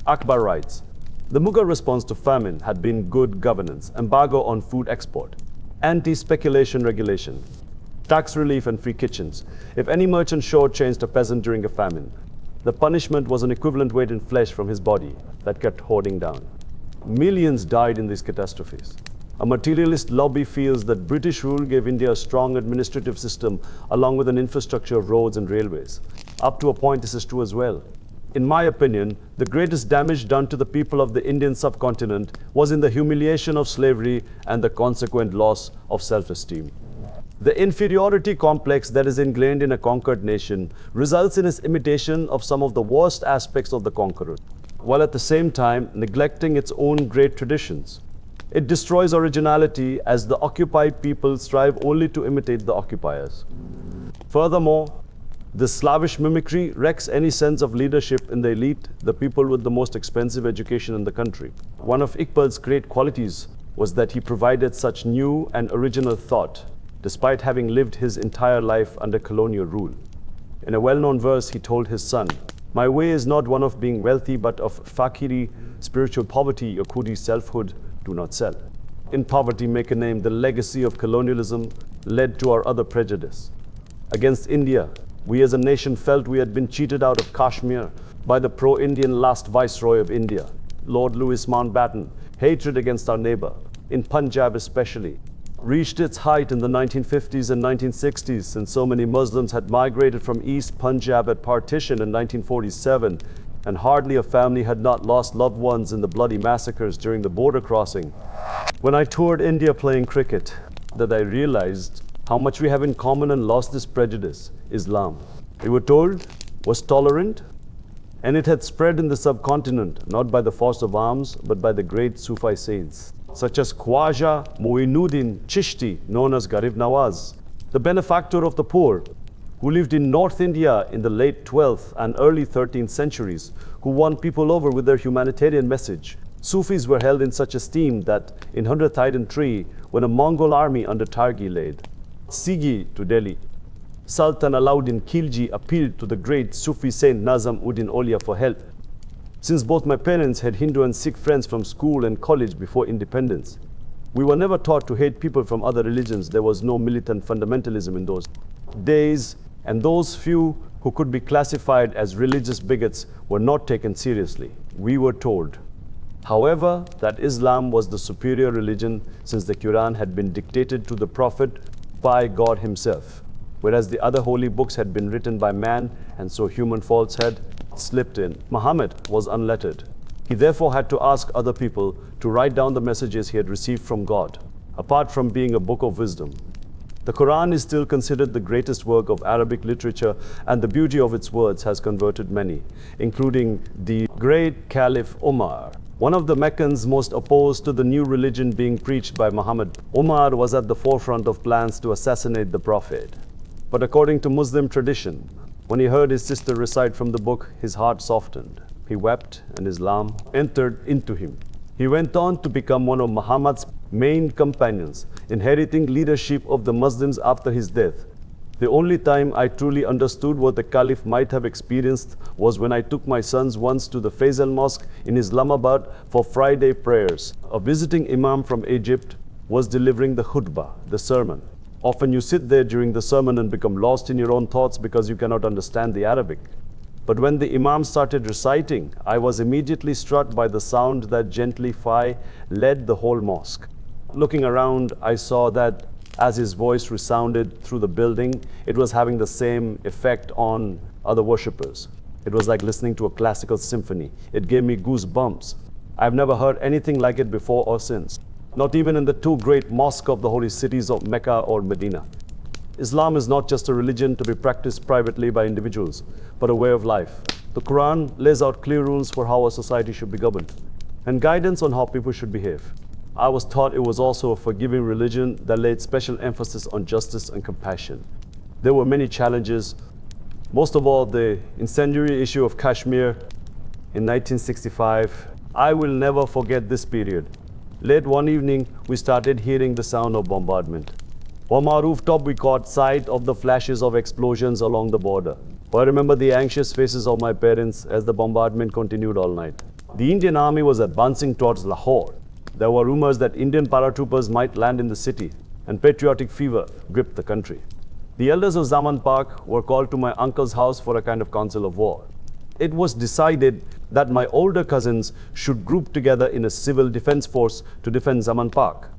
S1: Akbar writes, "The Mughal response to famine had been good governance, embargo on food export, anti-speculation regulation, tax relief and free kitchens. If any merchant shortchanged a peasant during a famine, the punishment was an equivalent weight in flesh from his body that kept hoarding down." Millions died in these catastrophes. A materialist lobby feels that British rule gave India a strong administrative system along with an infrastructure of roads and railways. Up to a point, this is true as well. In my opinion, the greatest damage done to the people of the Indian subcontinent was in the humiliation of slavery and the consequent loss of self-esteem. The inferiority complex that is ingrained in a conquered nation results in its imitation of some of the worst aspects of the conqueror, while at the same time neglecting its own great traditions. It destroys originality as the occupied people strive only to imitate the occupiers. Furthermore, this slavish mimicry wrecks any sense of leadership in the elite, the people with the most expensive education in the country. One of Iqbal's great qualities was that he provided such new and original thought, despite having lived his entire life under colonial rule. In a well-known verse, he told his son, "My way is not one of being wealthy, but of fakiri, spiritual poverty, or kudi selfhood, do not sell." In poverty, make a name. The legacy of colonialism led to our other prejudice. Against India, we as a nation felt we had been cheated out of Kashmir by the pro-Indian last viceroy of India, Lord Louis Mountbatten. Hatred against our neighbor, in Punjab especially, reached its height in the 1950s and 1960s, since so many Muslims had migrated from East Punjab at partition in 1947, and hardly a family had not lost loved ones in the bloody massacres during the border crossing. When I toured India playing cricket, that I realized how much we have in common and lost this prejudice. Islam, we were told, was tolerant, and it had spread in the subcontinent, not by the force of arms, but by the great Sufi saints, such as Khwaja Muinuddin Chishti, known as Garib Nawaz, the benefactor of the poor, who lived in North India in the late 12th and early 13th centuries, who won people over with their humanitarian message. Sufis were held in such esteem that in 100th Trident Tree, when a Mongol army under Targi laid siege to Delhi, Sultan Alauddin Khilji appealed to the great Sufi saint Nazam Uddin Aulia for help. Since both my parents had Hindu and Sikh friends from school and college before independence, we were never taught to hate people from other religions. There was no militant fundamentalism in those days, and those few who could be classified as religious bigots were not taken seriously. We were told, however, that Islam was the superior religion since the Quran had been dictated to the Prophet by God himself, whereas the other holy books had been written by man, and so human faults had slipped in. Muhammad was unlettered. He therefore had to ask other people to write down the messages he had received from God, apart from being a book of wisdom. The Quran is still considered the greatest work of Arabic literature, and the beauty of its words has converted many, including the great Caliph Umar, one of the Meccans most opposed to the new religion being preached by Muhammad. Umar was at the forefront of plans to assassinate the Prophet. But according to Muslim tradition, when he heard his sister recite from the book, his heart softened. He wept, and Islam entered into him. He went on to become one of Muhammad's main companions, inheriting leadership of the Muslims after his death. The only time I truly understood what the Caliph might have experienced was when I took my sons once to the Faisal Mosque in Islamabad for Friday prayers. A visiting imam from Egypt was delivering the khutbah, the sermon. Often you sit there during the sermon and become lost in your own thoughts because you cannot understand the Arabic. But when the imam started reciting, I was immediately struck by the sound that gently led the whole mosque. Looking around, I saw that As his voice resounded through the building, it was having the same effect on other worshippers. It was like listening to a classical symphony. It gave me goosebumps. I've never heard anything like it before or since. Not even in the two great mosques of the holy cities of Mecca or Medina. Islam is not just a religion to be practiced privately by individuals, but a way of life. The Quran lays out clear rules for how a society should be governed, and guidance on how people should behave. I was taught it was also a forgiving religion that laid special emphasis on justice and compassion. There were many challenges, most of all the incendiary issue of Kashmir in 1965. I will never forget this period. Late one evening, we started hearing the sound of bombardment. From our rooftop, we caught sight of the flashes of explosions along the border. I remember the anxious faces of my parents as the bombardment continued all night. The Indian army was advancing towards Lahore. There were rumors that Indian paratroopers might land in the city, and patriotic fever gripped the country. The elders of Zaman Park were called to my uncle's house for a kind of council of war. It was decided that my older cousins should group together in a civil defense force to defend Zaman Park.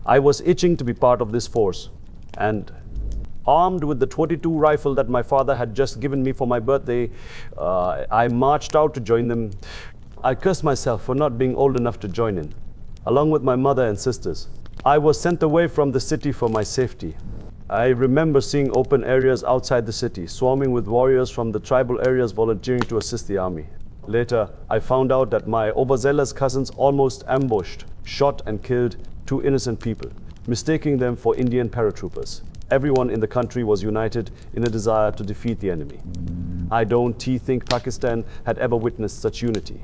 S1: I was itching to be part of this force, and armed with the .22 rifle that my father had just given me for my birthday, I marched out to join them. I cursed myself for not being old enough to join in, along with my mother and sisters. I was sent away from the city for my safety. I remember seeing open areas outside the city, swarming with warriors from the tribal areas volunteering to assist the army. Later, I found out that my overzealous cousins almost ambushed, shot and killed 2 innocent people, mistaking them for Indian paratroopers. Everyone in the country was united in a desire to defeat the enemy. I don't think Pakistan had ever witnessed such unity.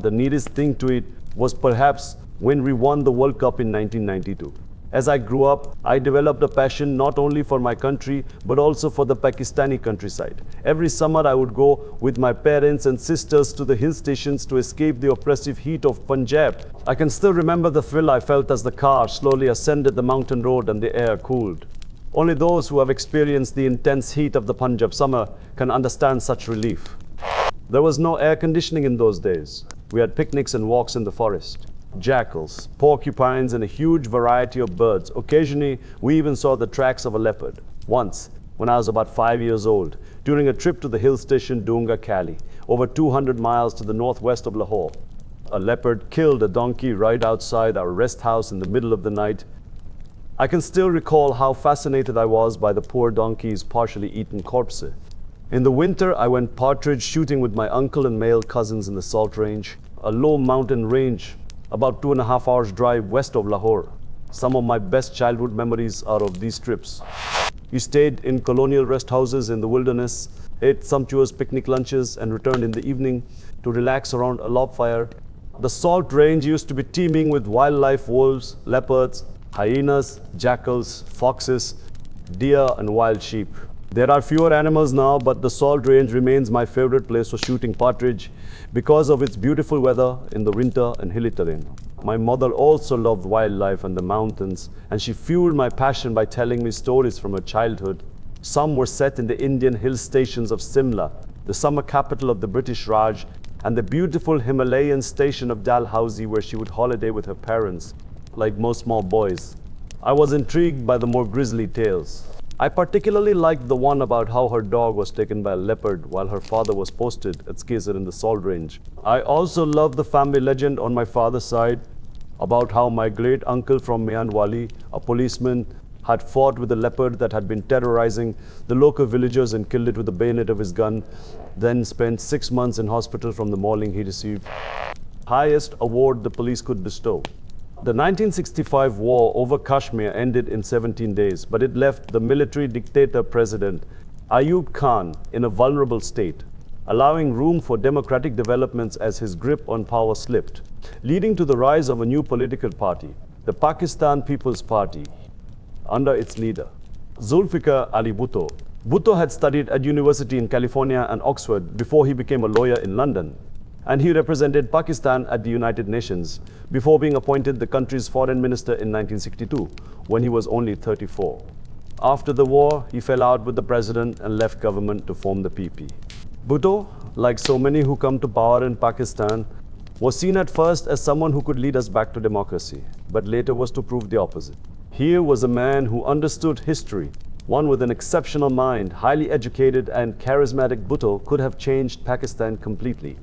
S1: The neatest thing to it was perhaps when we won the World Cup in 1992. As I grew up, I developed a passion not only for my country, but also for the Pakistani countryside. Every summer I would go with my parents and sisters to the hill stations to escape the oppressive heat of Punjab. I can still remember the thrill I felt as the car slowly ascended the mountain road and the air cooled. Only those who have experienced the intense heat of the Punjab summer can understand such relief. There was no air conditioning in those days. We had picnics and walks in the forest. Jackals, porcupines, and a huge variety of birds. Occasionally, we even saw the tracks of a leopard. Once, when I was about 5 years old, during a trip to the hill station Dunga Kali, over 200 miles to the northwest of Lahore, a leopard killed a donkey right outside our rest house in the middle of the night. I can still recall how fascinated I was by the poor donkey's partially eaten corpse. In the winter, I went partridge shooting with my uncle and male cousins in the Salt Range, a low mountain range about 2.5 hours drive west of Lahore. Some of my best childhood memories are of these trips. We stayed in colonial rest houses in the wilderness, ate sumptuous picnic lunches, and returned in the evening to relax around a log fire. The Salt Range used to be teeming with wildlife: wolves, leopards, hyenas, jackals, foxes, deer, and wild sheep. There are fewer animals now, but the Salt Range remains my favorite place for shooting partridge because of its beautiful weather in the winter and hilly terrain. My mother also loved wildlife and the mountains, and she fueled my passion by telling me stories from her childhood. Some were set in the Indian hill stations of Simla, the summer capital of the British Raj, and the beautiful Himalayan station of Dalhousie, where she would holiday with her parents, like most small boys. I was intrigued by the more grisly tales. I particularly liked the one about how her dog was taken by a leopard while her father was posted at Skazer in the Salt Range. I also loved the family legend on my father's side about how my great uncle from Mianwali, a policeman, had fought with a leopard that had been terrorizing the local villagers and killed it with the bayonet of his gun, then spent 6 months in hospital from the mauling he received. Highest award the police could bestow. The 1965 war over Kashmir ended in 17 days, but it left the military dictator president Ayub Khan in a vulnerable state, allowing room for democratic developments as his grip on power slipped, leading to the rise of a new political party, the Pakistan People's Party, under its leader, Zulfikar Ali Bhutto. Bhutto had studied at university in California and Oxford before he became a lawyer in London, and he represented Pakistan at the United Nations before being appointed the country's foreign minister in 1962, when he was only 34. After the war, he fell out with the president and left government to form the PP. Bhutto, like so many who come to power in Pakistan, was seen at first as someone who could lead us back to democracy, but later was to prove the opposite. Here was a man who understood history. One with an exceptional mind, highly educated and charismatic, Bhutto could have changed Pakistan completely.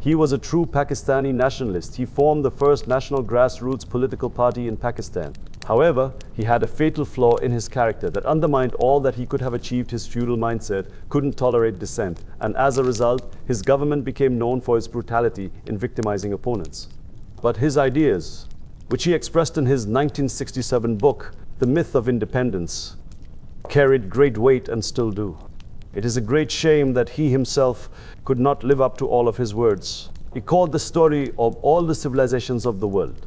S1: He was a true Pakistani nationalist. He formed the first national grassroots political party in Pakistan. However, he had a fatal flaw in his character that undermined all that he could have achieved. His feudal mindset couldn't tolerate dissent, and as a result, his government became known for its brutality in victimizing opponents. But his ideas, which he expressed in his 1967 book, The Myth of Independence, carried great weight and still do. It is a great shame that he himself could not live up to all of his words. He called the story of all the civilizations of the world,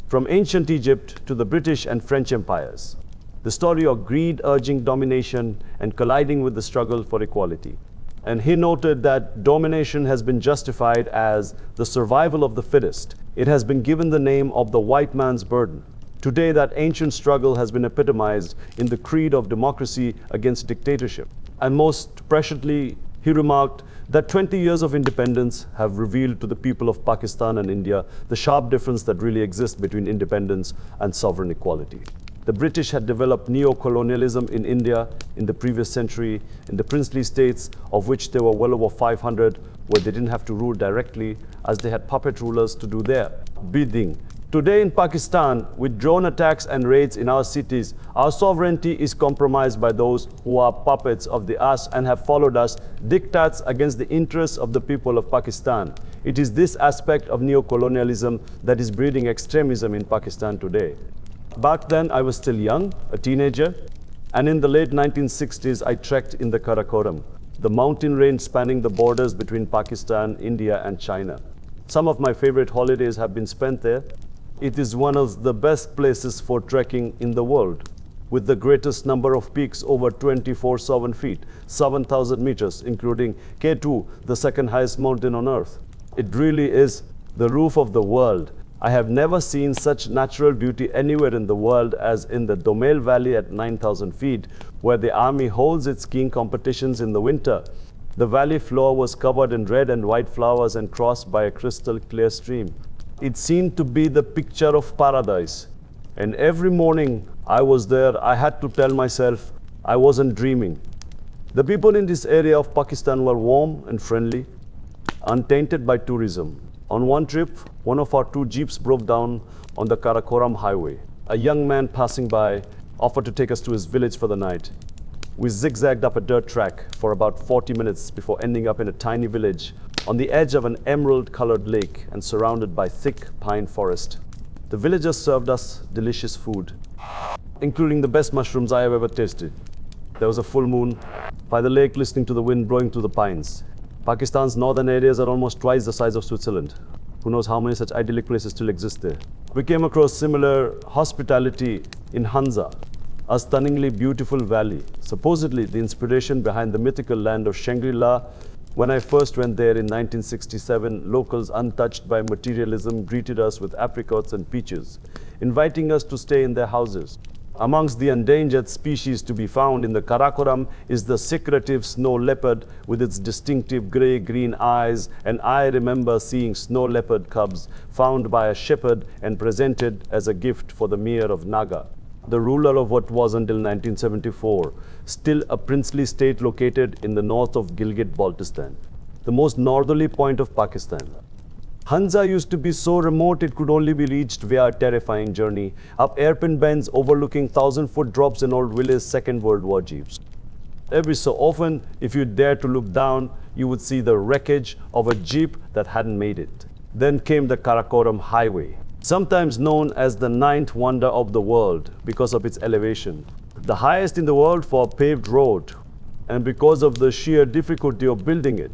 S1: from ancient Egypt to the British and French empires, the story of greed urging domination and colliding with the struggle for equality. And he noted that domination has been justified as the survival of the fittest. It has been given the name of the white man's burden. Today, that ancient struggle has been epitomized in the creed of democracy against dictatorship. And most presciently, he remarked that 20 years of independence have revealed to the people of Pakistan and India the sharp difference that really exists between independence and sovereign equality. The British had developed neo-colonialism in India in the previous century, in the princely states, of which there were well over 500, where they didn't have to rule directly, as they had puppet rulers to do their bidding. Today in Pakistan, with drone attacks and raids in our cities, our sovereignty is compromised by those who are puppets of the us and have followed us, diktats against the interests of the people of Pakistan. It is this aspect of neo-colonialism that is breeding extremism in Pakistan today. Back then, I was still young, a teenager, and in the late 1960s, I trekked in the Karakoram, the mountain range spanning the borders between Pakistan, India, and China. Some of my favorite holidays have been spent there. It is one of the best places for trekking in the world, with the greatest number of peaks over 24,000 feet, 7,000 meters, including K2, the second highest mountain on earth. It really is the roof of the world. I have never seen such natural beauty anywhere in the world as in the Domel Valley at 9,000 feet, where the army holds its skiing competitions in the winter. The valley floor was covered in red and white flowers and crossed by a crystal clear stream. It seemed to be the picture of paradise. And every morning I was there, I had to tell myself I wasn't dreaming. The people in this area of Pakistan were warm and friendly, untainted by tourism. On one trip, one of our two jeeps broke down on the Karakoram highway. A young man passing by offered to take us to his village for the night. We zigzagged up a dirt track for about 40 minutes before ending up in a tiny village on the edge of an emerald-colored lake and surrounded by thick pine forest. The villagers served us delicious food, including the best mushrooms I have ever tasted. There was a full moon by the lake, listening to the wind blowing through the pines. Pakistan's northern areas are almost twice the size of Switzerland. Who knows how many such idyllic places still exist there. We came across similar hospitality in Hanza, a stunningly beautiful valley, supposedly the inspiration behind the mythical land of Shangri-La. When I first went there in 1967, locals, untouched by materialism, greeted us with apricots and peaches, inviting us to stay in their houses. Amongst the endangered species to be found in the Karakoram is the secretive snow leopard with its distinctive grey-green eyes, and I remember seeing snow leopard cubs found by a shepherd and presented as a gift for the Mayor of Naga, the ruler of what was until 1974 still a princely state located in the north of Gilgit-Baltistan, the most northerly point of Pakistan. Hanza used to be so remote it could only be reached via a terrifying journey up airpin bends overlooking 1,000-foot drops in old Willys Second World War jeeps. Every so often, if you dared to look down, you would see the wreckage of a jeep that hadn't made it. Then came the Karakoram Highway, sometimes known as the ninth wonder of the world because of its elevation, the highest in the world for a paved road, and because of the sheer difficulty of building it.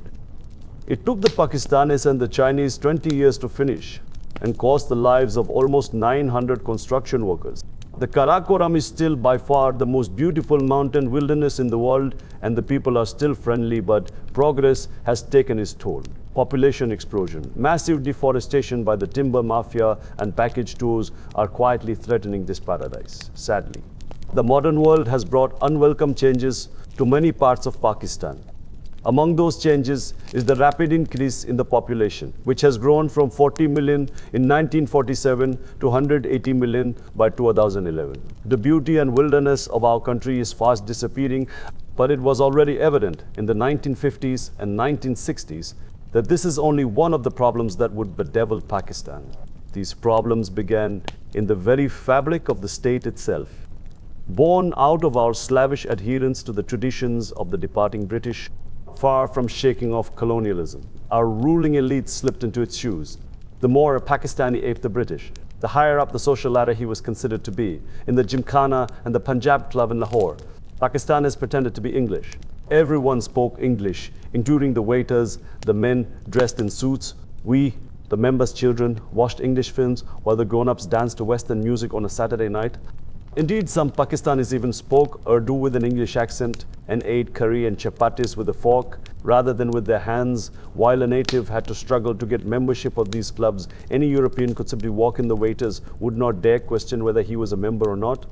S1: It took the Pakistanis and the Chinese 20 years to finish and cost the lives of almost 900 construction workers. The Karakoram is still by far the most beautiful mountain wilderness in the world, and the people are still friendly, but progress has taken its toll. Population explosion, massive deforestation by the timber mafia, and package tours are quietly threatening this paradise, sadly. The modern world has brought unwelcome changes to many parts of Pakistan. Among those changes is the rapid increase in the population, which has grown from 40 million in 1947 to 180 million by 2011. The beauty and wilderness of our country is fast disappearing, but it was already evident in the 1950s and 1960s that this is only one of the problems that would bedevil Pakistan. These problems began in the very fabric of the state itself. Born out of our slavish adherence to the traditions of the departing British, far from shaking off colonialism, our ruling elite slipped into its shoes. The more a Pakistani aped the British, the higher up the social ladder he was considered to be. In the Gymkhana and the Punjab Club in Lahore, Pakistanis pretended to be English. Everyone spoke English, including the waiters, the men dressed in suits. We, the members' children, watched English films while the grown-ups danced to Western music on a Saturday night. Indeed, some Pakistanis even spoke Urdu with an English accent and ate curry and chapatis with a fork rather than with their hands. While a native had to struggle to get membership of these clubs, any European could simply walk in. The waiters would not dare question whether he was a member or not.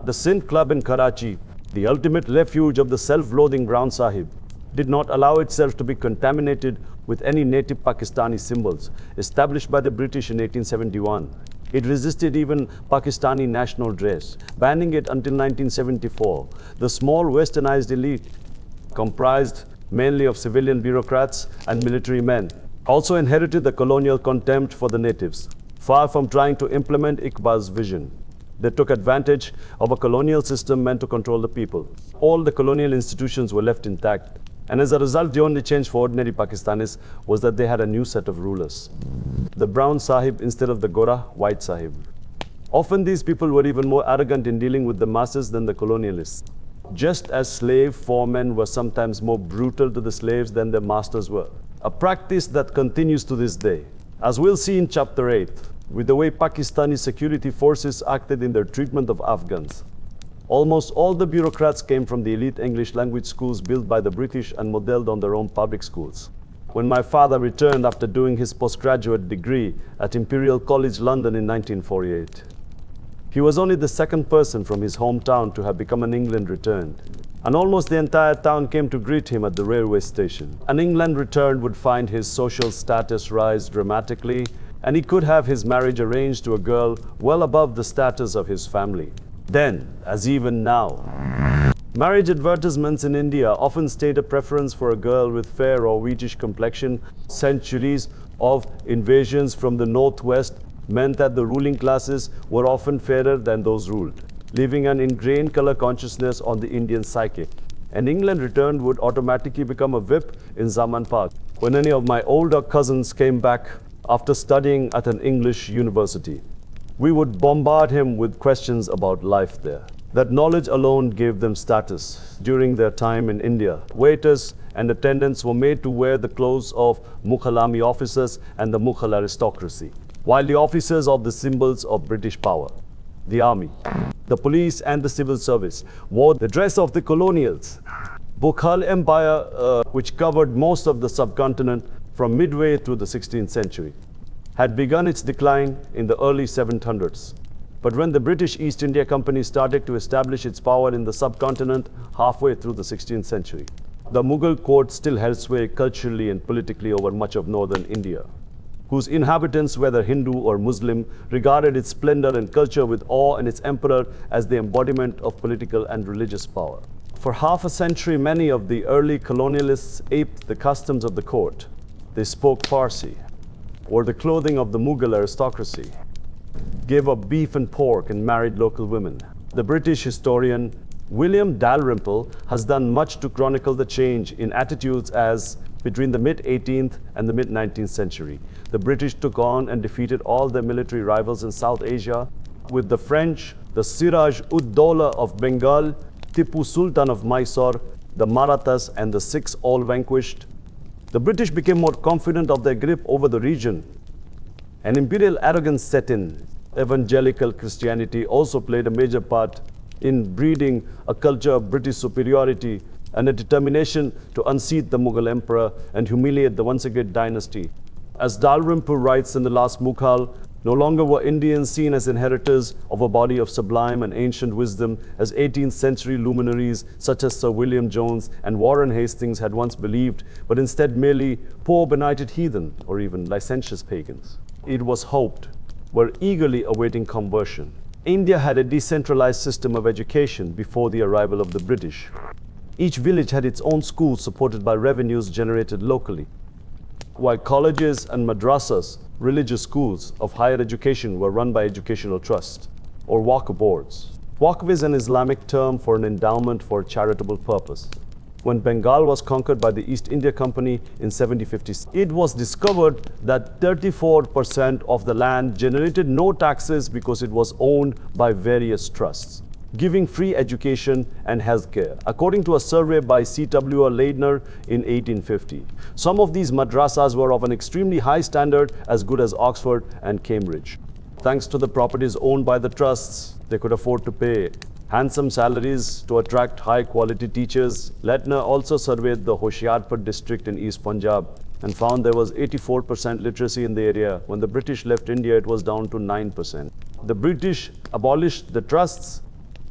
S1: The Sindh Club in Karachi, the ultimate refuge of the self-loathing Brown Sahib, did not allow itself to be contaminated with any native Pakistani symbols established by the British in 1871. It resisted even Pakistani national dress, banning it until 1974. The small westernized elite, comprised mainly of civilian bureaucrats and military men, also inherited the colonial contempt for the natives. Far from trying to implement Iqbal's vision, they took advantage of a colonial system meant to control the people. All the colonial institutions were left intact, and as a result, the only change for ordinary Pakistanis was that they had a new set of rulers. The Brown Sahib instead of the Gora White Sahib. Often these people were even more arrogant in dealing with the masses than the colonialists. Just as slave foremen were sometimes more brutal to the slaves than their masters were. A practice that continues to this day. As we'll see in chapter 8, with the way Pakistani security forces acted in their treatment of Afghans. Almost all the bureaucrats came from the elite English language schools built by the British and modeled on their own public schools. When my father returned after doing his postgraduate degree at Imperial College London in 1948, he was only the second person from his hometown to have become an England returned. And almost the entire town came to greet him at the railway station. An England returned would find his social status rise dramatically, and he could have his marriage arranged to a girl well above the status of his family. Then, as even now, marriage advertisements in India often state a preference for a girl with fair or wheatish complexion. Centuries of invasions from the northwest meant that the ruling classes were often fairer than those ruled, leaving an ingrained color consciousness on the Indian psyche. An England returned would automatically become a whip in Zaman Park. When any of my older cousins came back after studying at an English university, we would bombard him with questions about life there. That knowledge alone gave them status. During their time in India, waiters and attendants were made to wear the clothes of Mughal army officers and the Mughal aristocracy, while the officers of the symbols of British power, the army, the police and the civil service, wore the dress of the colonials. Mughal Empire, which covered most of the subcontinent from midway through the 16th century, had begun its decline in the early 700s. But when the British East India Company started to establish its power in the subcontinent halfway through the 16th century, the Mughal court still held sway culturally and politically over much of northern India, whose inhabitants, whether Hindu or Muslim, regarded its splendor and culture with awe and its emperor as the embodiment of political and religious power. For half a century, many of the early colonialists aped the customs of the court. They spoke Farsi, wore the clothing of the Mughal aristocracy, gave up beef and pork and married local women. The British historian William Dalrymple has done much to chronicle the change in attitudes as, between the mid-18th and the mid-19th century, the British took on and defeated all their military rivals in South Asia, with the French, the Siraj-ud-Dawla of Bengal, Tipu Sultan of Mysore, the Marathas and the Sikhs all vanquished. The British became more confident of their grip over the region. An imperial arrogance set in. Evangelical Christianity also played a major part in breeding a culture of British superiority and a determination to unseat the Mughal emperor and humiliate the once again dynasty. As Dalrymple writes in The Last Mughal, No longer were Indians seen as inheritors of a body of sublime and ancient wisdom, as 18th century luminaries such as Sir William Jones and Warren Hastings had once believed, but instead merely poor benighted heathen or even licentious pagans. It was hoped, were eagerly awaiting conversion. India had a decentralized system of education before the arrival of the British. Each village had its own school supported by revenues generated locally, while colleges and madrasas, religious schools of higher education, were run by educational trusts or waqf boards. Waqf is an Islamic term for an endowment for a charitable purpose. When Bengal was conquered by the East India Company in 1750, it was discovered that 34% of the land generated no taxes because it was owned by various trusts, giving free education and healthcare, according to a survey by C.W. Leidner in 1850. Some of these madrasas were of an extremely high standard, as good as Oxford and Cambridge. Thanks to the properties owned by the trusts, they could afford to pay handsome salaries to attract high-quality teachers. Leidner also surveyed the Hoshiarpur district in East Punjab and found there was 84% literacy in the area. When the British left India, it was down to 9%. The British abolished the trusts,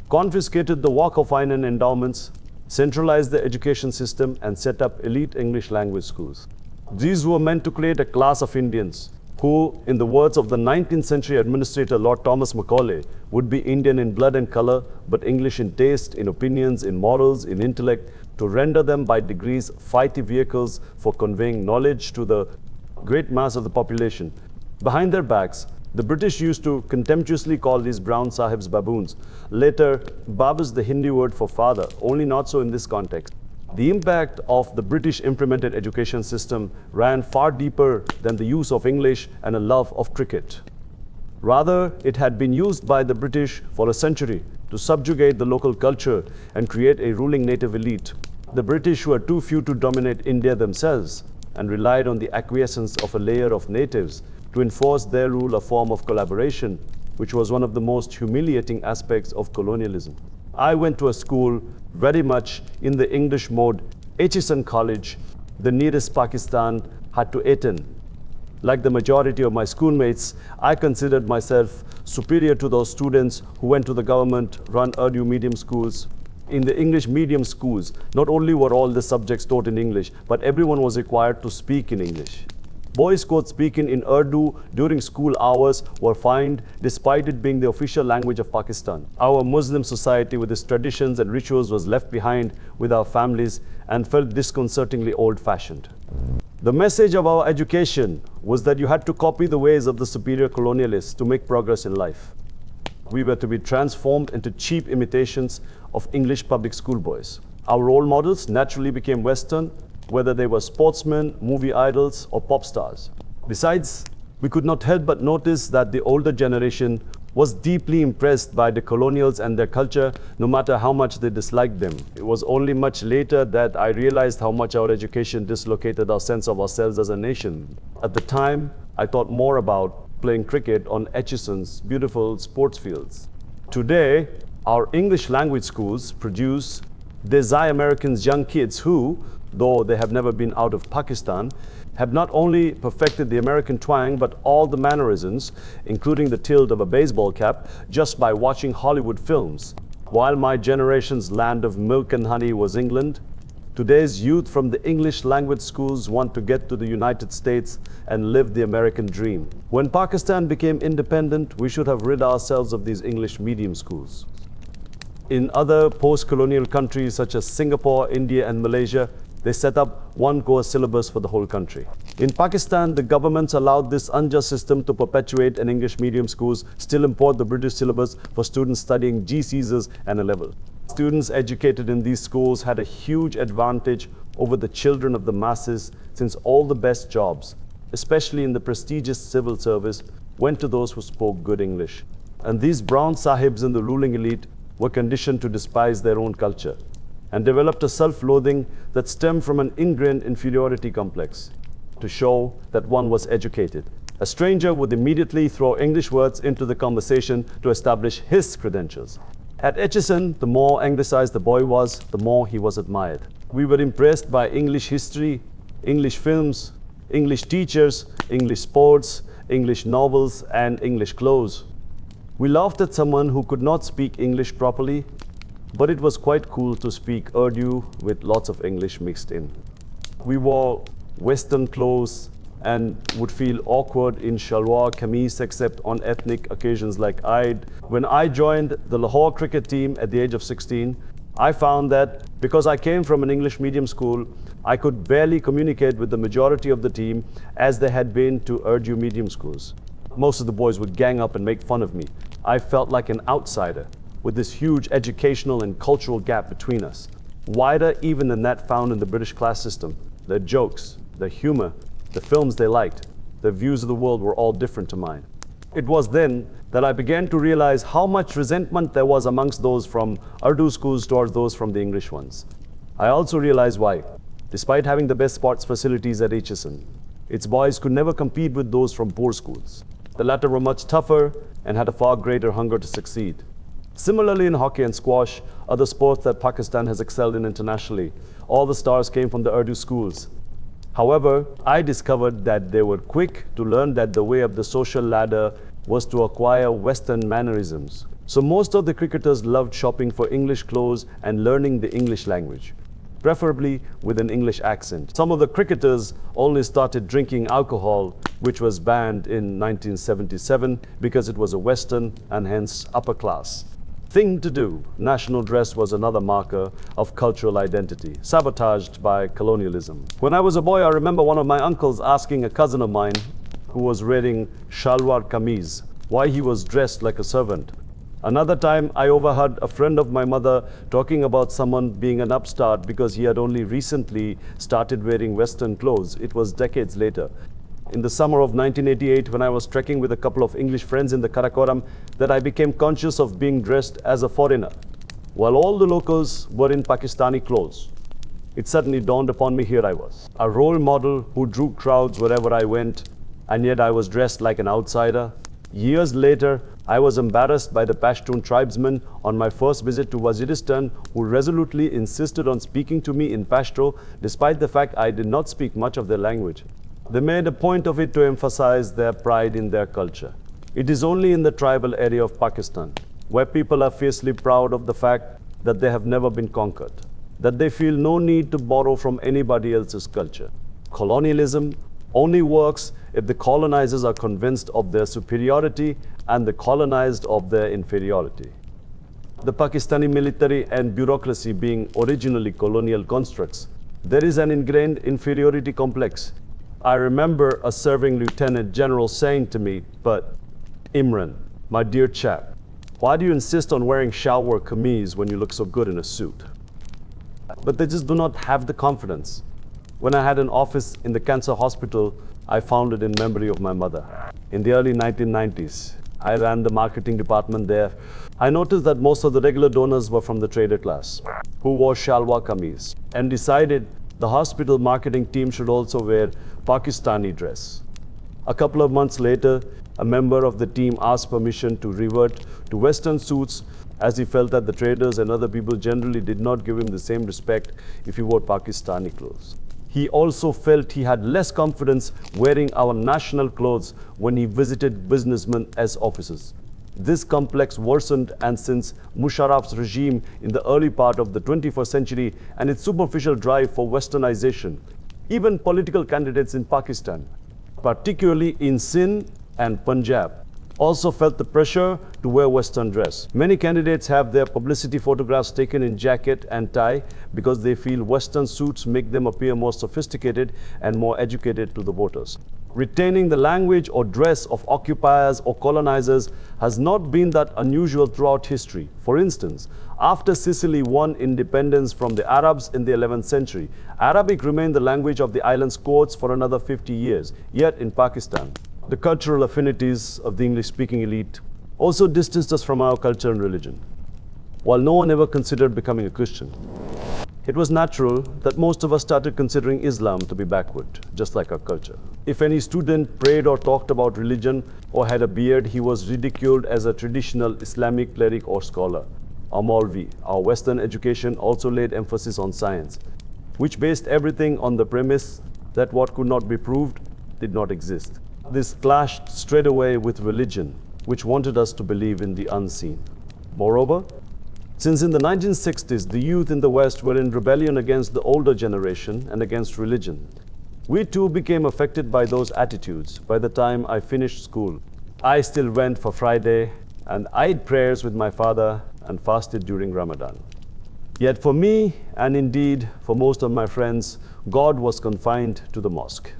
S1: confiscated the Waqf fine and endowments, centralized the education system, and set up elite English language schools. These were meant to create a class of Indians who, in the words of the 19th century administrator Lord Thomas Macaulay, would be Indian in blood and color, but English in taste, in opinions, in morals, in intellect, to render them by degrees fighty vehicles for conveying knowledge to the great mass of the population. Behind their backs, the British used to contemptuously call these brown sahibs baboons. Later, Bab is the Hindi word for father, only not so in this context. The impact of the British implemented education system ran far deeper than the use of English and a love of cricket. Rather, it had been used by the British for a century to subjugate the local culture and create a ruling native elite. The British were too few to dominate India themselves and relied on the acquiescence of a layer of natives to enforce their rule, a form of collaboration, which was one of the most humiliating aspects of colonialism. I went to a school very much in the English mode, Aitchison College, the nearest Pakistan had to attend. Like the majority of my schoolmates, I considered myself superior to those students who went to the government-run Urdu medium schools. In the English medium schools, not only were all the subjects taught in English, but everyone was required to speak in English. Boys caught speaking in Urdu during school hours were fined, despite it being the official language of Pakistan. Our Muslim society with its traditions and rituals was left behind with our families and felt disconcertingly old-fashioned. The message of our education was that you had to copy the ways of the superior colonialists to make progress in life. We were to be transformed into cheap imitations of English public school boys. Our role models naturally became Western, whether they were sportsmen, movie idols, or pop stars. Besides, we could not help but notice that the older generation was deeply impressed by the colonials and their culture, no matter how much they disliked them. It was only much later that I realized how much our education dislocated our sense of ourselves as a nation. At the time, I thought more about playing cricket on Aitchison's beautiful sports fields. Today, our English language schools produce Desai Americans, young kids who, though they have never been out of Pakistan, have not only perfected the American twang, but all the mannerisms, including the tilt of a baseball cap, just by watching Hollywood films. While my generation's land of milk and honey was England, today's youth from the English language schools want to get to the United States and live the American dream. When Pakistan became independent, we should have rid ourselves of these English medium schools. In other post-colonial countries such as Singapore, India, and Malaysia, they set up one course syllabus for the whole country. In Pakistan, the governments allowed this unjust system to perpetuate, and English medium schools still import the British syllabus for students studying GCSEs and A-level. Students educated in these schools had a huge advantage over the children of the masses, since all the best jobs, especially in the prestigious civil service, went to those who spoke good English. And these brown sahibs in the ruling elite were conditioned to despise their own culture and developed a self-loathing that stemmed from an ingrained inferiority complex to show that one was educated. A stranger would immediately throw English words into the conversation to establish his credentials. At Aitchison, the more anglicized the boy was, the more he was admired. We were impressed by English history, English films, English teachers, English sports, English novels, and English clothes. We laughed at someone who could not speak English properly, but it was quite cool to speak Urdu with lots of English mixed in. We wore Western clothes and would feel awkward in shalwar kameez except on ethnic occasions like Eid. When I joined the Lahore cricket team at the age of 16, I found that because I came from an English medium school, I could barely communicate with the majority of the team as they had been to Urdu medium schools. Most of the boys would gang up and make fun of me. I felt like an outsider with this huge educational and cultural gap between us, wider even than that found in the British class system. Their jokes, their humor, the films they liked, their views of the world were all different to mine. It was then that I began to realize how much resentment there was amongst those from Urdu schools towards those from the English ones. I also realized why. Despite having the best sports facilities at HSN, its boys could never compete with those from poor schools. The latter were much tougher and had a far greater hunger to succeed. Similarly in hockey and squash, other sports that Pakistan has excelled in internationally, all the stars came from the Urdu schools. However, I discovered that they were quick to learn that the way up the social ladder was to acquire Western mannerisms. So most of the cricketers loved shopping for English clothes and learning the English language, preferably with an English accent. Some of the cricketers only started drinking alcohol, which was banned in 1977 because it was a Western and hence upper class thing to do. National dress was another marker of cultural identity, sabotaged by colonialism. When I was a boy, I remember one of my uncles asking a cousin of mine who was wearing shalwar kameez why he was dressed like a servant. Another time, I overheard a friend of my mother talking about someone being an upstart because he had only recently started wearing Western clothes. It was decades later. In the summer of 1988, when I was trekking with a couple of English friends in the Karakoram, that I became conscious of being dressed as a foreigner, while all the locals were in Pakistani clothes. It suddenly dawned upon me, here I was, a role model who drew crowds wherever I went, and yet I was dressed like an outsider. Years later, I was embarrassed by the Pashtun tribesmen on my first visit to Waziristan, who resolutely insisted on speaking to me in Pashto, despite the fact I did not speak much of their language. They made a point of it to emphasize their pride in their culture. It is only in the tribal area of Pakistan where people are fiercely proud of the fact that they have never been conquered, that they feel no need to borrow from anybody else's culture. Colonialism only works if the colonizers are convinced of their superiority and the colonized of their inferiority. The Pakistani military and bureaucracy being originally colonial constructs, there is an ingrained inferiority complex. I remember a serving lieutenant general saying to me, "But Imran, my dear chap, why do you insist on wearing shalwar kameez when you look so good in a suit?" But they just do not have the confidence. When I had an office in the cancer hospital I founded in memory of my mother, in the early 1990s, I ran the marketing department there. I noticed that most of the regular donors were from the trader class, who wore shalwar kameez, and decided the hospital marketing team should also wear Pakistani dress. A couple of months later, a member of the team asked permission to revert to Western suits as he felt that the traders and other people generally did not give him the same respect if he wore Pakistani clothes. He also felt he had less confidence wearing our national clothes when he visited businessmen as officers. This complex worsened, and since Musharraf's regime in the early part of the 21st century and its superficial drive for westernization, even political candidates in Pakistan, particularly in Sindh and Punjab, also felt the pressure to wear Western dress. Many candidates have their publicity photographs taken in jacket and tie because they feel Western suits make them appear more sophisticated and more educated to the voters. Retaining the language or dress of occupiers or colonizers has not been that unusual throughout history. For instance, after Sicily won independence from the Arabs in the 11th century, Arabic remained the language of the island's courts for another 50 years. Yet in Pakistan, the cultural affinities of the English-speaking elite also distanced us from our culture and religion. While no one ever considered becoming a Christian, it was natural that most of us started considering Islam to be backward, just like our culture. If any student prayed or talked about religion or had a beard, he was ridiculed as a traditional Islamic cleric or scholar. Our Maulvi, our Western education also laid emphasis on science, which based everything on the premise that what could not be proved did not exist. This clashed straightaway with religion, which wanted us to believe in the unseen. Moreover, since in the 1960s the youth in the West were in rebellion against the older generation and against religion, we too became affected by those attitudes. By the time I finished school, I still went for Friday and Eid prayers with my father and fasted during Ramadan. Yet for me, and indeed for most of my friends, God was confined to the mosque.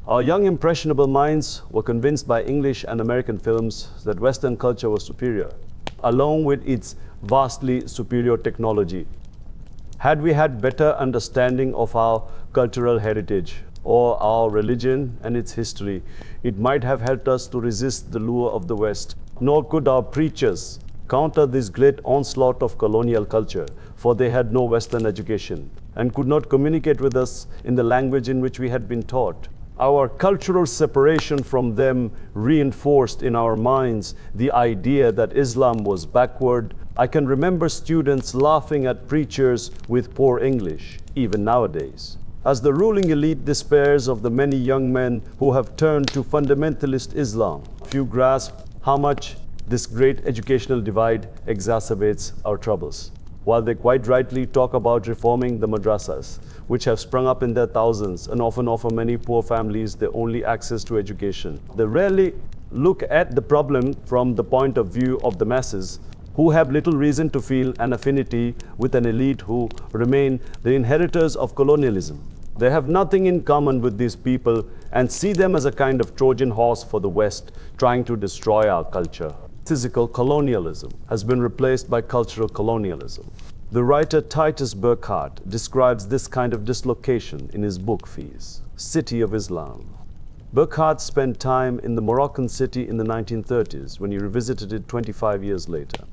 S1: Our young impressionable minds were convinced by English and American films that Western culture was superior, along with its vastly superior technology. Had we had better understanding of our cultural heritage or our religion and its history, it might have helped us to resist the lure of the West. Nor could our preachers counter this great onslaught of colonial culture, for they had no Western education and could not communicate with us in the language in which we had been taught. Our cultural separation from them reinforced in our minds the idea that Islam was backward. I can remember students laughing at preachers with poor English, even nowadays. As the ruling elite despairs of the many young men who have turned to fundamentalist Islam, few grasp how much this great educational divide exacerbates our troubles. While they quite rightly talk about reforming the madrasas, which have sprung up in their thousands and often offer many poor families their only access to education, they rarely look at the problem from the point of view of the masses, who have little reason to feel an affinity with an elite who remain the inheritors of colonialism. They have nothing in common with these people and see them as a kind of Trojan horse for the West trying to destroy our culture. Physical colonialism has been replaced by cultural colonialism. The writer Titus Burckhardt describes this kind of dislocation in his book Fees, City of Islam. Burckhardt spent time in the Moroccan city in the 1930s when he revisited it 25 years later.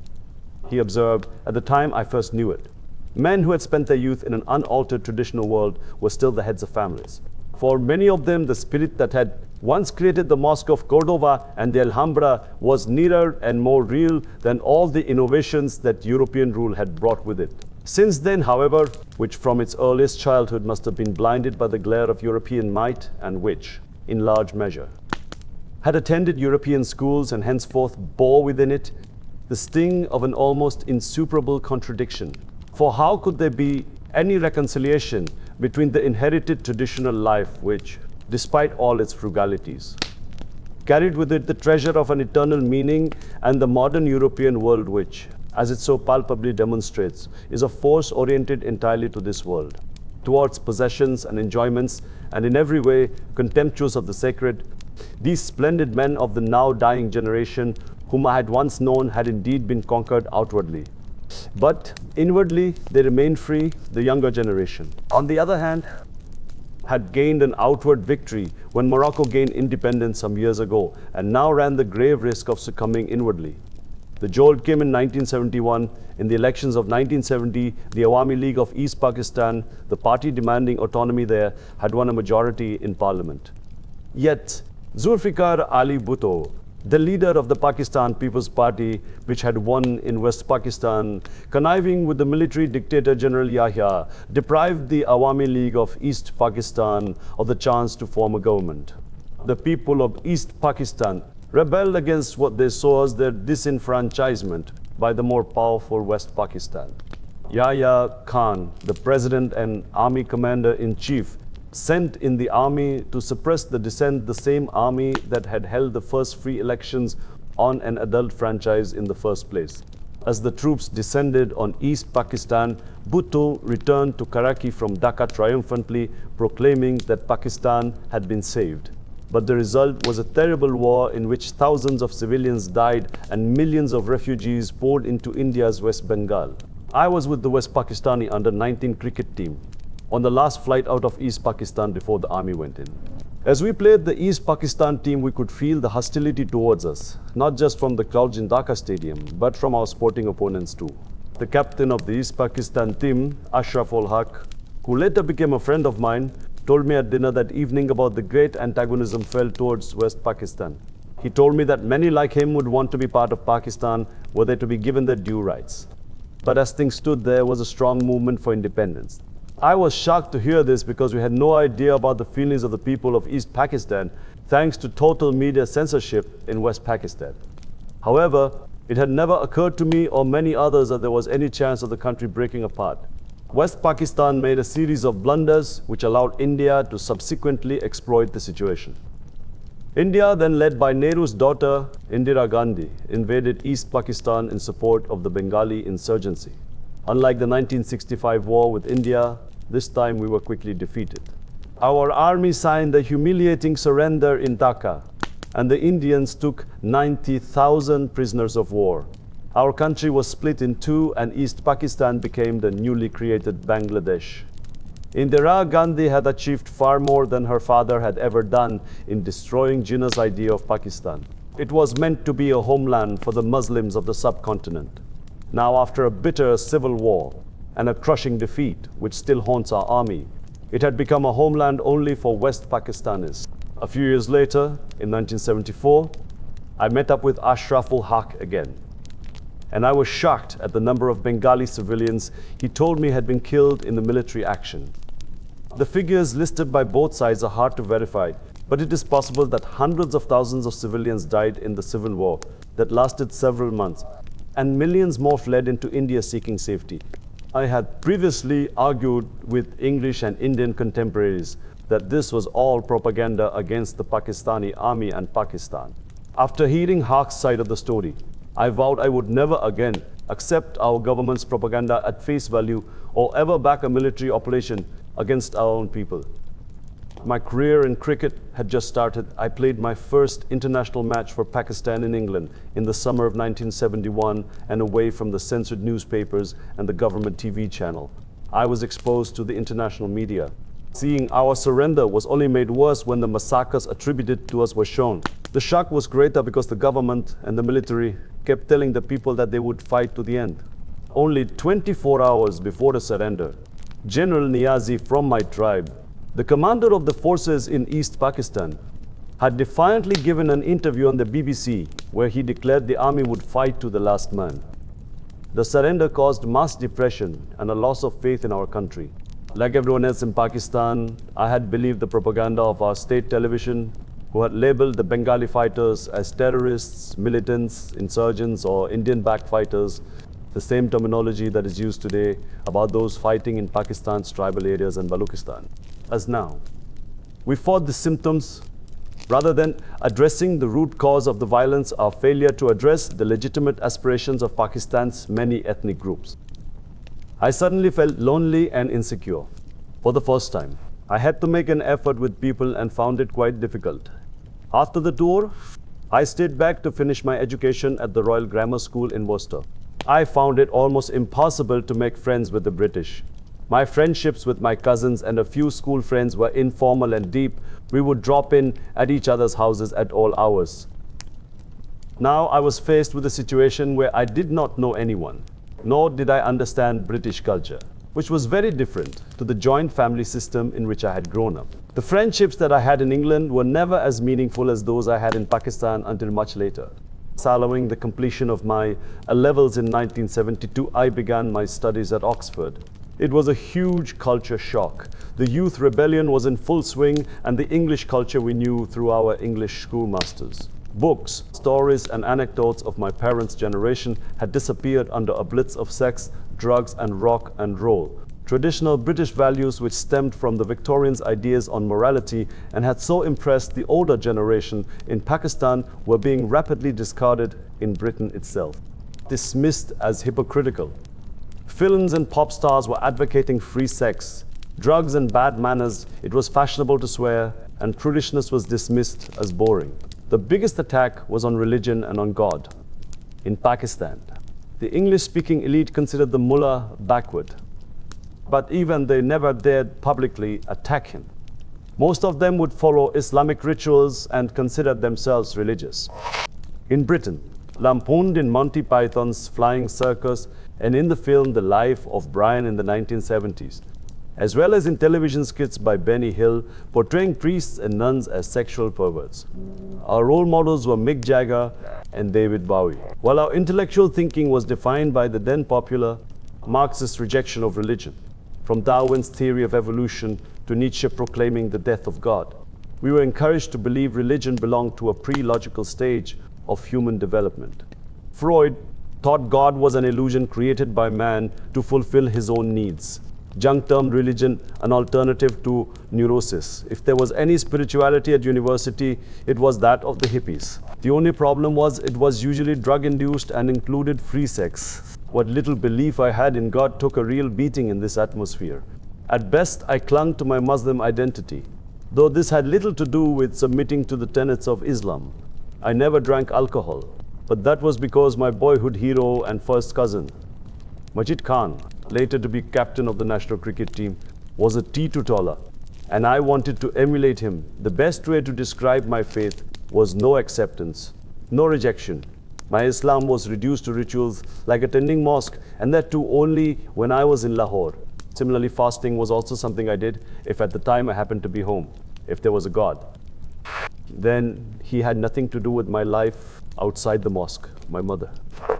S1: He observed, "At the time I first knew it, men who had spent their youth in an unaltered traditional world were still the heads of families. For many of them, the spirit that had once created the Mosque of Cordova and the Alhambra was nearer and more real than all the innovations that European rule had brought with it. Since then, however, which from its earliest childhood must have been blinded by the glare of European might, and which, in large measure, had attended European schools and henceforth bore within it the sting of an almost insuperable contradiction. For how could there be any reconciliation between the inherited traditional life which, despite all its frugalities, carried with it the treasure of an eternal meaning, and the modern European world which, as it so palpably demonstrates, is a force oriented entirely to this world, towards possessions and enjoyments, and in every way contemptuous of the sacred? These splendid men of the now dying generation, whom I had once known, had indeed been conquered outwardly, but inwardly they remained free, the younger generation. On the other hand, had gained an outward victory when Morocco gained independence some years ago, and now ran the grave risk of succumbing inwardly. The jolt came in 1971. In the elections of 1970, the Awami League of East Pakistan, the party demanding autonomy there, had won a majority in parliament. Yet, Zulfikar Ali Bhutto, the leader of the Pakistan People's Party, which had won in West Pakistan, conniving with the military dictator General Yahya, deprived the Awami League of East Pakistan of the chance to form a government. The people of East Pakistan rebelled against what they saw as their disenfranchisement by the more powerful West Pakistan. Yahya Khan, the president and army commander-in-chief, sent in the army to suppress the dissent, the same army that had held the first free elections on an adult franchise in the first place. As the troops descended on East Pakistan, Bhutto returned to Karachi from Dhaka triumphantly, proclaiming that Pakistan had been saved. But the result was a terrible war in which thousands of civilians died and millions of refugees poured into India's West Bengal. I was with the West Pakistani under-19 cricket team on the last flight out of East Pakistan before the army went in. As we played the East Pakistan team, we could feel the hostility towards us, not just from the crowds in Dhaka Stadium, but from our sporting opponents too. The captain of the East Pakistan team, Ashraf ul Haq, who later became a friend of mine, told me at dinner that evening about the great antagonism felt towards West Pakistan. He told me that many like him would want to be part of Pakistan were they to be given their due rights. But as things stood, there was a strong movement for independence. I was shocked to hear this because we had no idea about the feelings of the people of East Pakistan thanks to total media censorship in West Pakistan. However, it had never occurred to me or many others that there was any chance of the country breaking apart. West Pakistan made a series of blunders which allowed India to subsequently exploit the situation. India, then led by Nehru's daughter Indira Gandhi, invaded East Pakistan in support of the Bengali insurgency. Unlike the 1965 war with India, this time we were quickly defeated. Our army signed the humiliating surrender in Dhaka, and the Indians took 90,000 prisoners of war. Our country was split in two, and East Pakistan became the newly created Bangladesh. Indira Gandhi had achieved far more than her father had ever done in destroying Jinnah's idea of Pakistan. It was meant to be a homeland for the Muslims of the subcontinent. Now, after a bitter civil war and a crushing defeat, which still haunts our army, it had become a homeland only for West Pakistanis. A few years later, in 1974, I met up with Ashraful Haq again. And I was shocked at the number of Bengali civilians he told me had been killed in the military action. The figures listed by both sides are hard to verify, but it is possible that hundreds of thousands of civilians died in the civil war that lasted several months, and millions more fled into India seeking safety. I had previously argued with English and Indian contemporaries that this was all propaganda against the Pakistani army and Pakistan. After hearing Haq's side of the story, I vowed I would never again accept our government's propaganda at face value or ever back a military operation against our own people. My career in cricket had just started. I played my first international match for Pakistan in England in the summer of 1971 and away from the censored newspapers and the government TV channel. I was exposed to the international media. Seeing our surrender was only made worse when the massacres attributed to us were shown. The shock was greater because the government and the military kept telling the people that they would fight to the end. Only 24 hours before the surrender, General Niazi from my tribe, the commander of the forces in East Pakistan, had defiantly given an interview on the BBC where he declared the army would fight to the last man. The surrender caused mass depression and a loss of faith in our country. Like everyone else in Pakistan, I had believed the propaganda of our state television, who had labeled the Bengali fighters as terrorists, militants, insurgents, or Indian-backed fighters, the same terminology that is used today about those fighting in Pakistan's tribal areas and Balochistan. As now, we fought the symptoms rather than addressing the root cause of the violence, our failure to address the legitimate aspirations of Pakistan's many ethnic groups. I suddenly felt lonely and insecure. For the first time, I had to make an effort with people and found it quite difficult. After the tour, I stayed back to finish my education at the Royal Grammar School in Worcester. I found it almost impossible to make friends with the British. My friendships with my cousins and a few school friends were informal and deep. We would drop in at each other's houses at all hours. Now I was faced with a situation where I did not know anyone, nor did I understand British culture, which was very different to the joint family system in which I had grown up. The friendships that I had in England were never as meaningful as those I had in Pakistan until much later. Following the completion of my A-levels in 1972, I began my studies at Oxford. It was a huge culture shock. The youth rebellion was in full swing, and the English culture we knew through our English schoolmasters. Books, stories, and anecdotes of my parents' generation had disappeared under a blitz of sex, drugs, and rock and roll. Traditional British values which stemmed from the Victorians' ideas on morality and had so impressed the older generation in Pakistan were being rapidly discarded in Britain itself, dismissed as hypocritical. Films and pop stars were advocating free sex, drugs and bad manners. It was fashionable to swear, and prudishness was dismissed as boring. The biggest attack was on religion and on God. In Pakistan, the English-speaking elite considered the mullah backward, but even they never dared publicly attack him. Most of them would follow Islamic rituals and considered themselves religious. In Britain, lampooned in Monty Python's Flying Circus and in the film The Life of Brian in the 1970s, as well as in television skits by Benny Hill portraying priests and nuns as sexual perverts. Our role models were Mick Jagger and David Bowie. While our intellectual thinking was defined by the then popular Marxist rejection of religion, from Darwin's theory of evolution to Nietzsche proclaiming the death of God. We were encouraged to believe religion belonged to a pre-logical stage of human development. Freud thought God was an illusion created by man to fulfill his own needs. Jung termed religion an alternative to neurosis. If there was any spirituality at university, it was that of the hippies. The only problem was it was usually drug-induced and included free sex. What little belief I had in God took a real beating in this atmosphere. At best, I clung to my Muslim identity. Though this had little to do with submitting to the tenets of Islam. I never drank alcohol, but that was because my boyhood hero and first cousin, Majid Khan, later to be captain of the national cricket team, was a teetotaler, and I wanted to emulate him. The best way to describe my faith was no acceptance, no rejection. My Islam was reduced to rituals like attending mosque, and that too only when I was in Lahore. Similarly, fasting was also something I did if at the time I happened to be home, if there was a God. Then he had nothing to do with my life outside the mosque. My mother,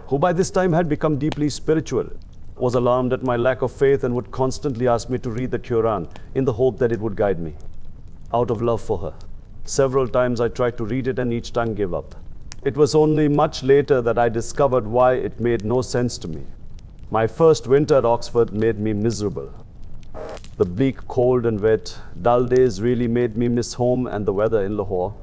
S1: who by this time had become deeply spiritual, was alarmed at my lack of faith and would constantly ask me to read the Quran in the hope that it would guide me, out of love for her. Several times I tried to read it and each time gave up. It was only much later that I discovered why it made no sense to me. My first winter at Oxford made me miserable. The bleak, cold and wet, dull days really made me miss home and the weather in Lahore.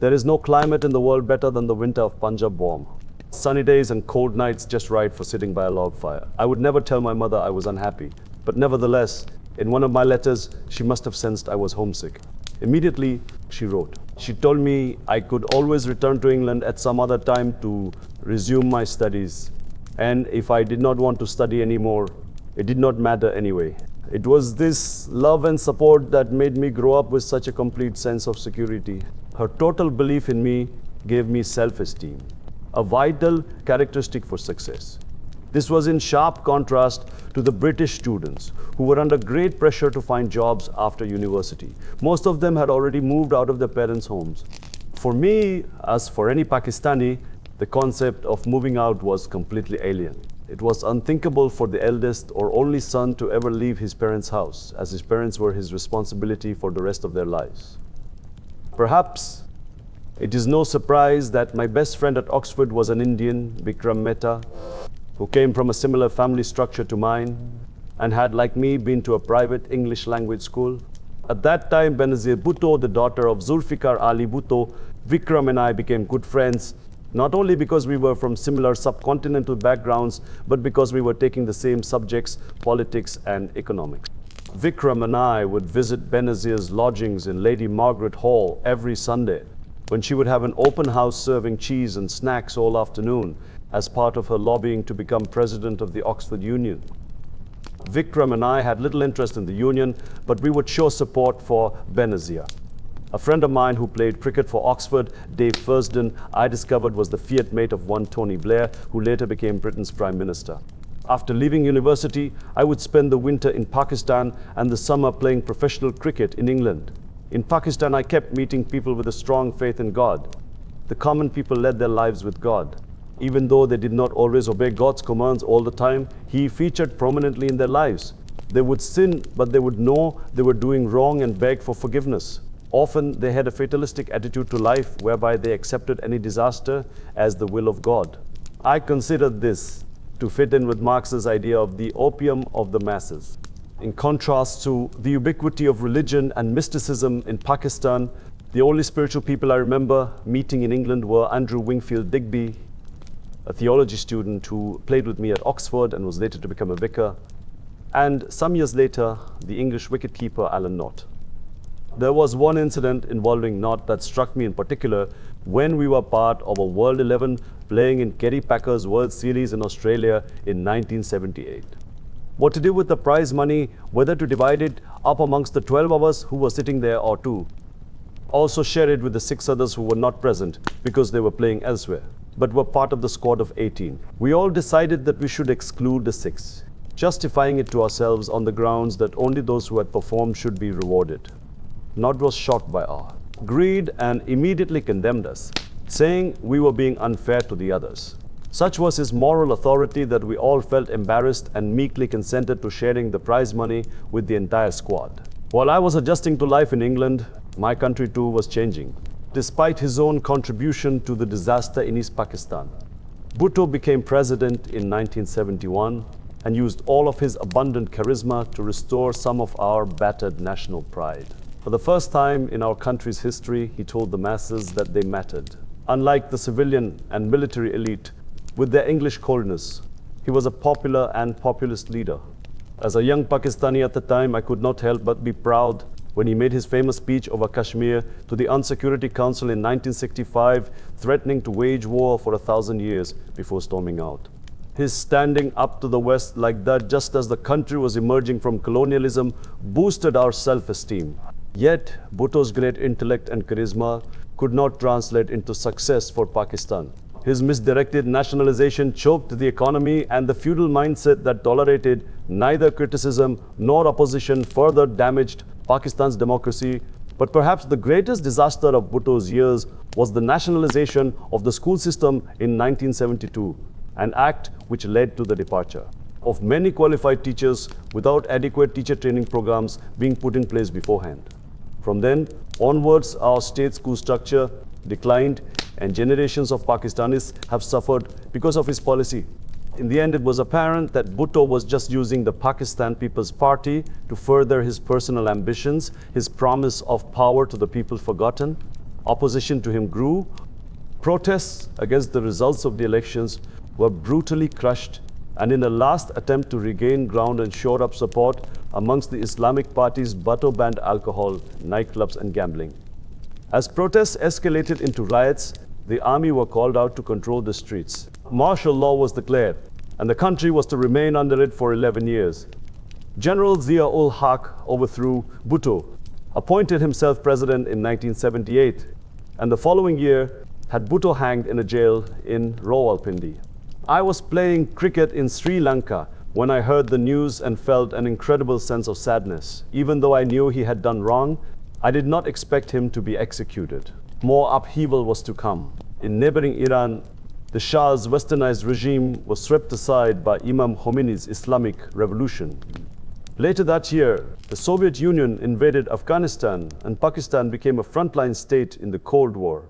S1: There is no climate in the world better than the winter of Punjab warm. Sunny days and cold nights just right for sitting by a log fire. I would never tell my mother I was unhappy, but nevertheless, in one of my letters, she must have sensed I was homesick. Immediately, she wrote. She told me I could always return to England at some other time to resume my studies. And if I did not want to study anymore, it did not matter anyway. It was this love and support that made me grow up with such a complete sense of security. Her total belief in me gave me self-esteem, a vital characteristic for success. This was in sharp contrast to the British students who were under great pressure to find jobs after university. Most of them had already moved out of their parents' homes. For me, as for any Pakistani, the concept of moving out was completely alien. It was unthinkable for the eldest or only son to ever leave his parents' house, as his parents were his responsibility for the rest of their lives. Perhaps it is no surprise that my best friend at Oxford was an Indian, Vikram Mehta, who came from a similar family structure to mine and had, like me, been to a private English language school. At that time, Benazir Bhutto, the daughter of Zulfikar Ali Bhutto, Vikram and I became good friends, not only because we were from similar subcontinental backgrounds, but because we were taking the same subjects, politics and economics. Vikram and I would visit Benazir's lodgings in Lady Margaret Hall every Sunday, when she would have an open house serving cheese and snacks all afternoon as part of her lobbying to become president of the Oxford Union. Vikram and I had little interest in the union, but we would show support for Benazir. A friend of mine who played cricket for Oxford, Dave Fursden, I discovered was the Fiat mate of one Tony Blair, who later became Britain's Prime Minister. After leaving university, I would spend the winter in Pakistan and the summer playing professional cricket in England. In Pakistan, I kept meeting people with a strong faith in God. The common people led their lives with God. Even though they did not always obey God's commands all the time, He featured prominently in their lives. They would sin, but they would know they were doing wrong and beg for forgiveness. Often, they had a fatalistic attitude to life, whereby they accepted any disaster as the will of God. I considered this to fit in with Marx's idea of the opium of the masses. In contrast to the ubiquity of religion and mysticism in Pakistan, the only spiritual people I remember meeting in England were Andrew Wingfield Digby, a theology student who played with me at Oxford and was later to become a vicar, and some years later, the English wicketkeeper Alan Knott. There was one incident involving Knott that struck me in particular when we were part of a World 11 playing in Kerry Packer's World Series in Australia in 1978. What to do with the prize money, whether to divide it up amongst the 12 of us who were sitting there or two. Also share it with the 6 others who were not present because they were playing elsewhere, but were part of the squad of 18. We all decided that we should exclude the 6, justifying it to ourselves on the grounds that only those who had performed should be rewarded. Knott was shocked by our greed and immediately condemned us, saying we were being unfair to the others. Such was his moral authority that we all felt embarrassed and meekly consented to sharing the prize money with the entire squad. While I was adjusting to life in England, my country too was changing. Despite his own contribution to the disaster in East Pakistan, Bhutto became president in 1971 and used all of his abundant charisma to restore some of our battered national pride. For the first time in our country's history, he told the masses that they mattered. Unlike the civilian and military elite, with their English coldness, he was a popular and populist leader. As a young Pakistani at the time, I could not help but be proud when he made his famous speech over Kashmir to the UN Council in 1965, threatening to wage war for 1,000 years before storming out. His standing up to the West like that just as the country was emerging from colonialism boosted our self-esteem. Yet, Bhutto's great intellect and charisma could not translate into success for Pakistan. His misdirected nationalization choked the economy, and the feudal mindset that tolerated neither criticism nor opposition further damaged Pakistan's democracy. But perhaps the greatest disaster of Bhutto's years was the nationalization of the school system in 1972, an act which led to the departure of many qualified teachers without adequate teacher training programs being put in place beforehand. From then onwards, our state school structure declined, and generations of Pakistanis have suffered because of his policy. In the end, it was apparent that Bhutto was just using the Pakistan People's Party to further his personal ambitions, his promise of power to the people forgotten. Opposition to him grew. Protests against the results of the elections were brutally crushed, and in a last attempt to regain ground and shore up support amongst the Islamic parties, Bhutto banned alcohol, nightclubs and gambling. As protests escalated into riots, the army were called out to control the streets. Martial law was declared, and the country was to remain under it for 11 years. General Zia-ul-Haq overthrew Bhutto, appointed himself president in 1978, and the following year had Bhutto hanged in a jail in Rawalpindi. I was playing cricket in Sri Lanka when I heard the news and felt an incredible sense of sadness. Even though I knew he had done wrong, I did not expect him to be executed. More upheaval was to come. In neighboring Iran, the Shah's westernized regime was swept aside by Imam Khomeini's Islamic Revolution. Later that year, the Soviet Union invaded Afghanistan, and Pakistan became a frontline state in the Cold War.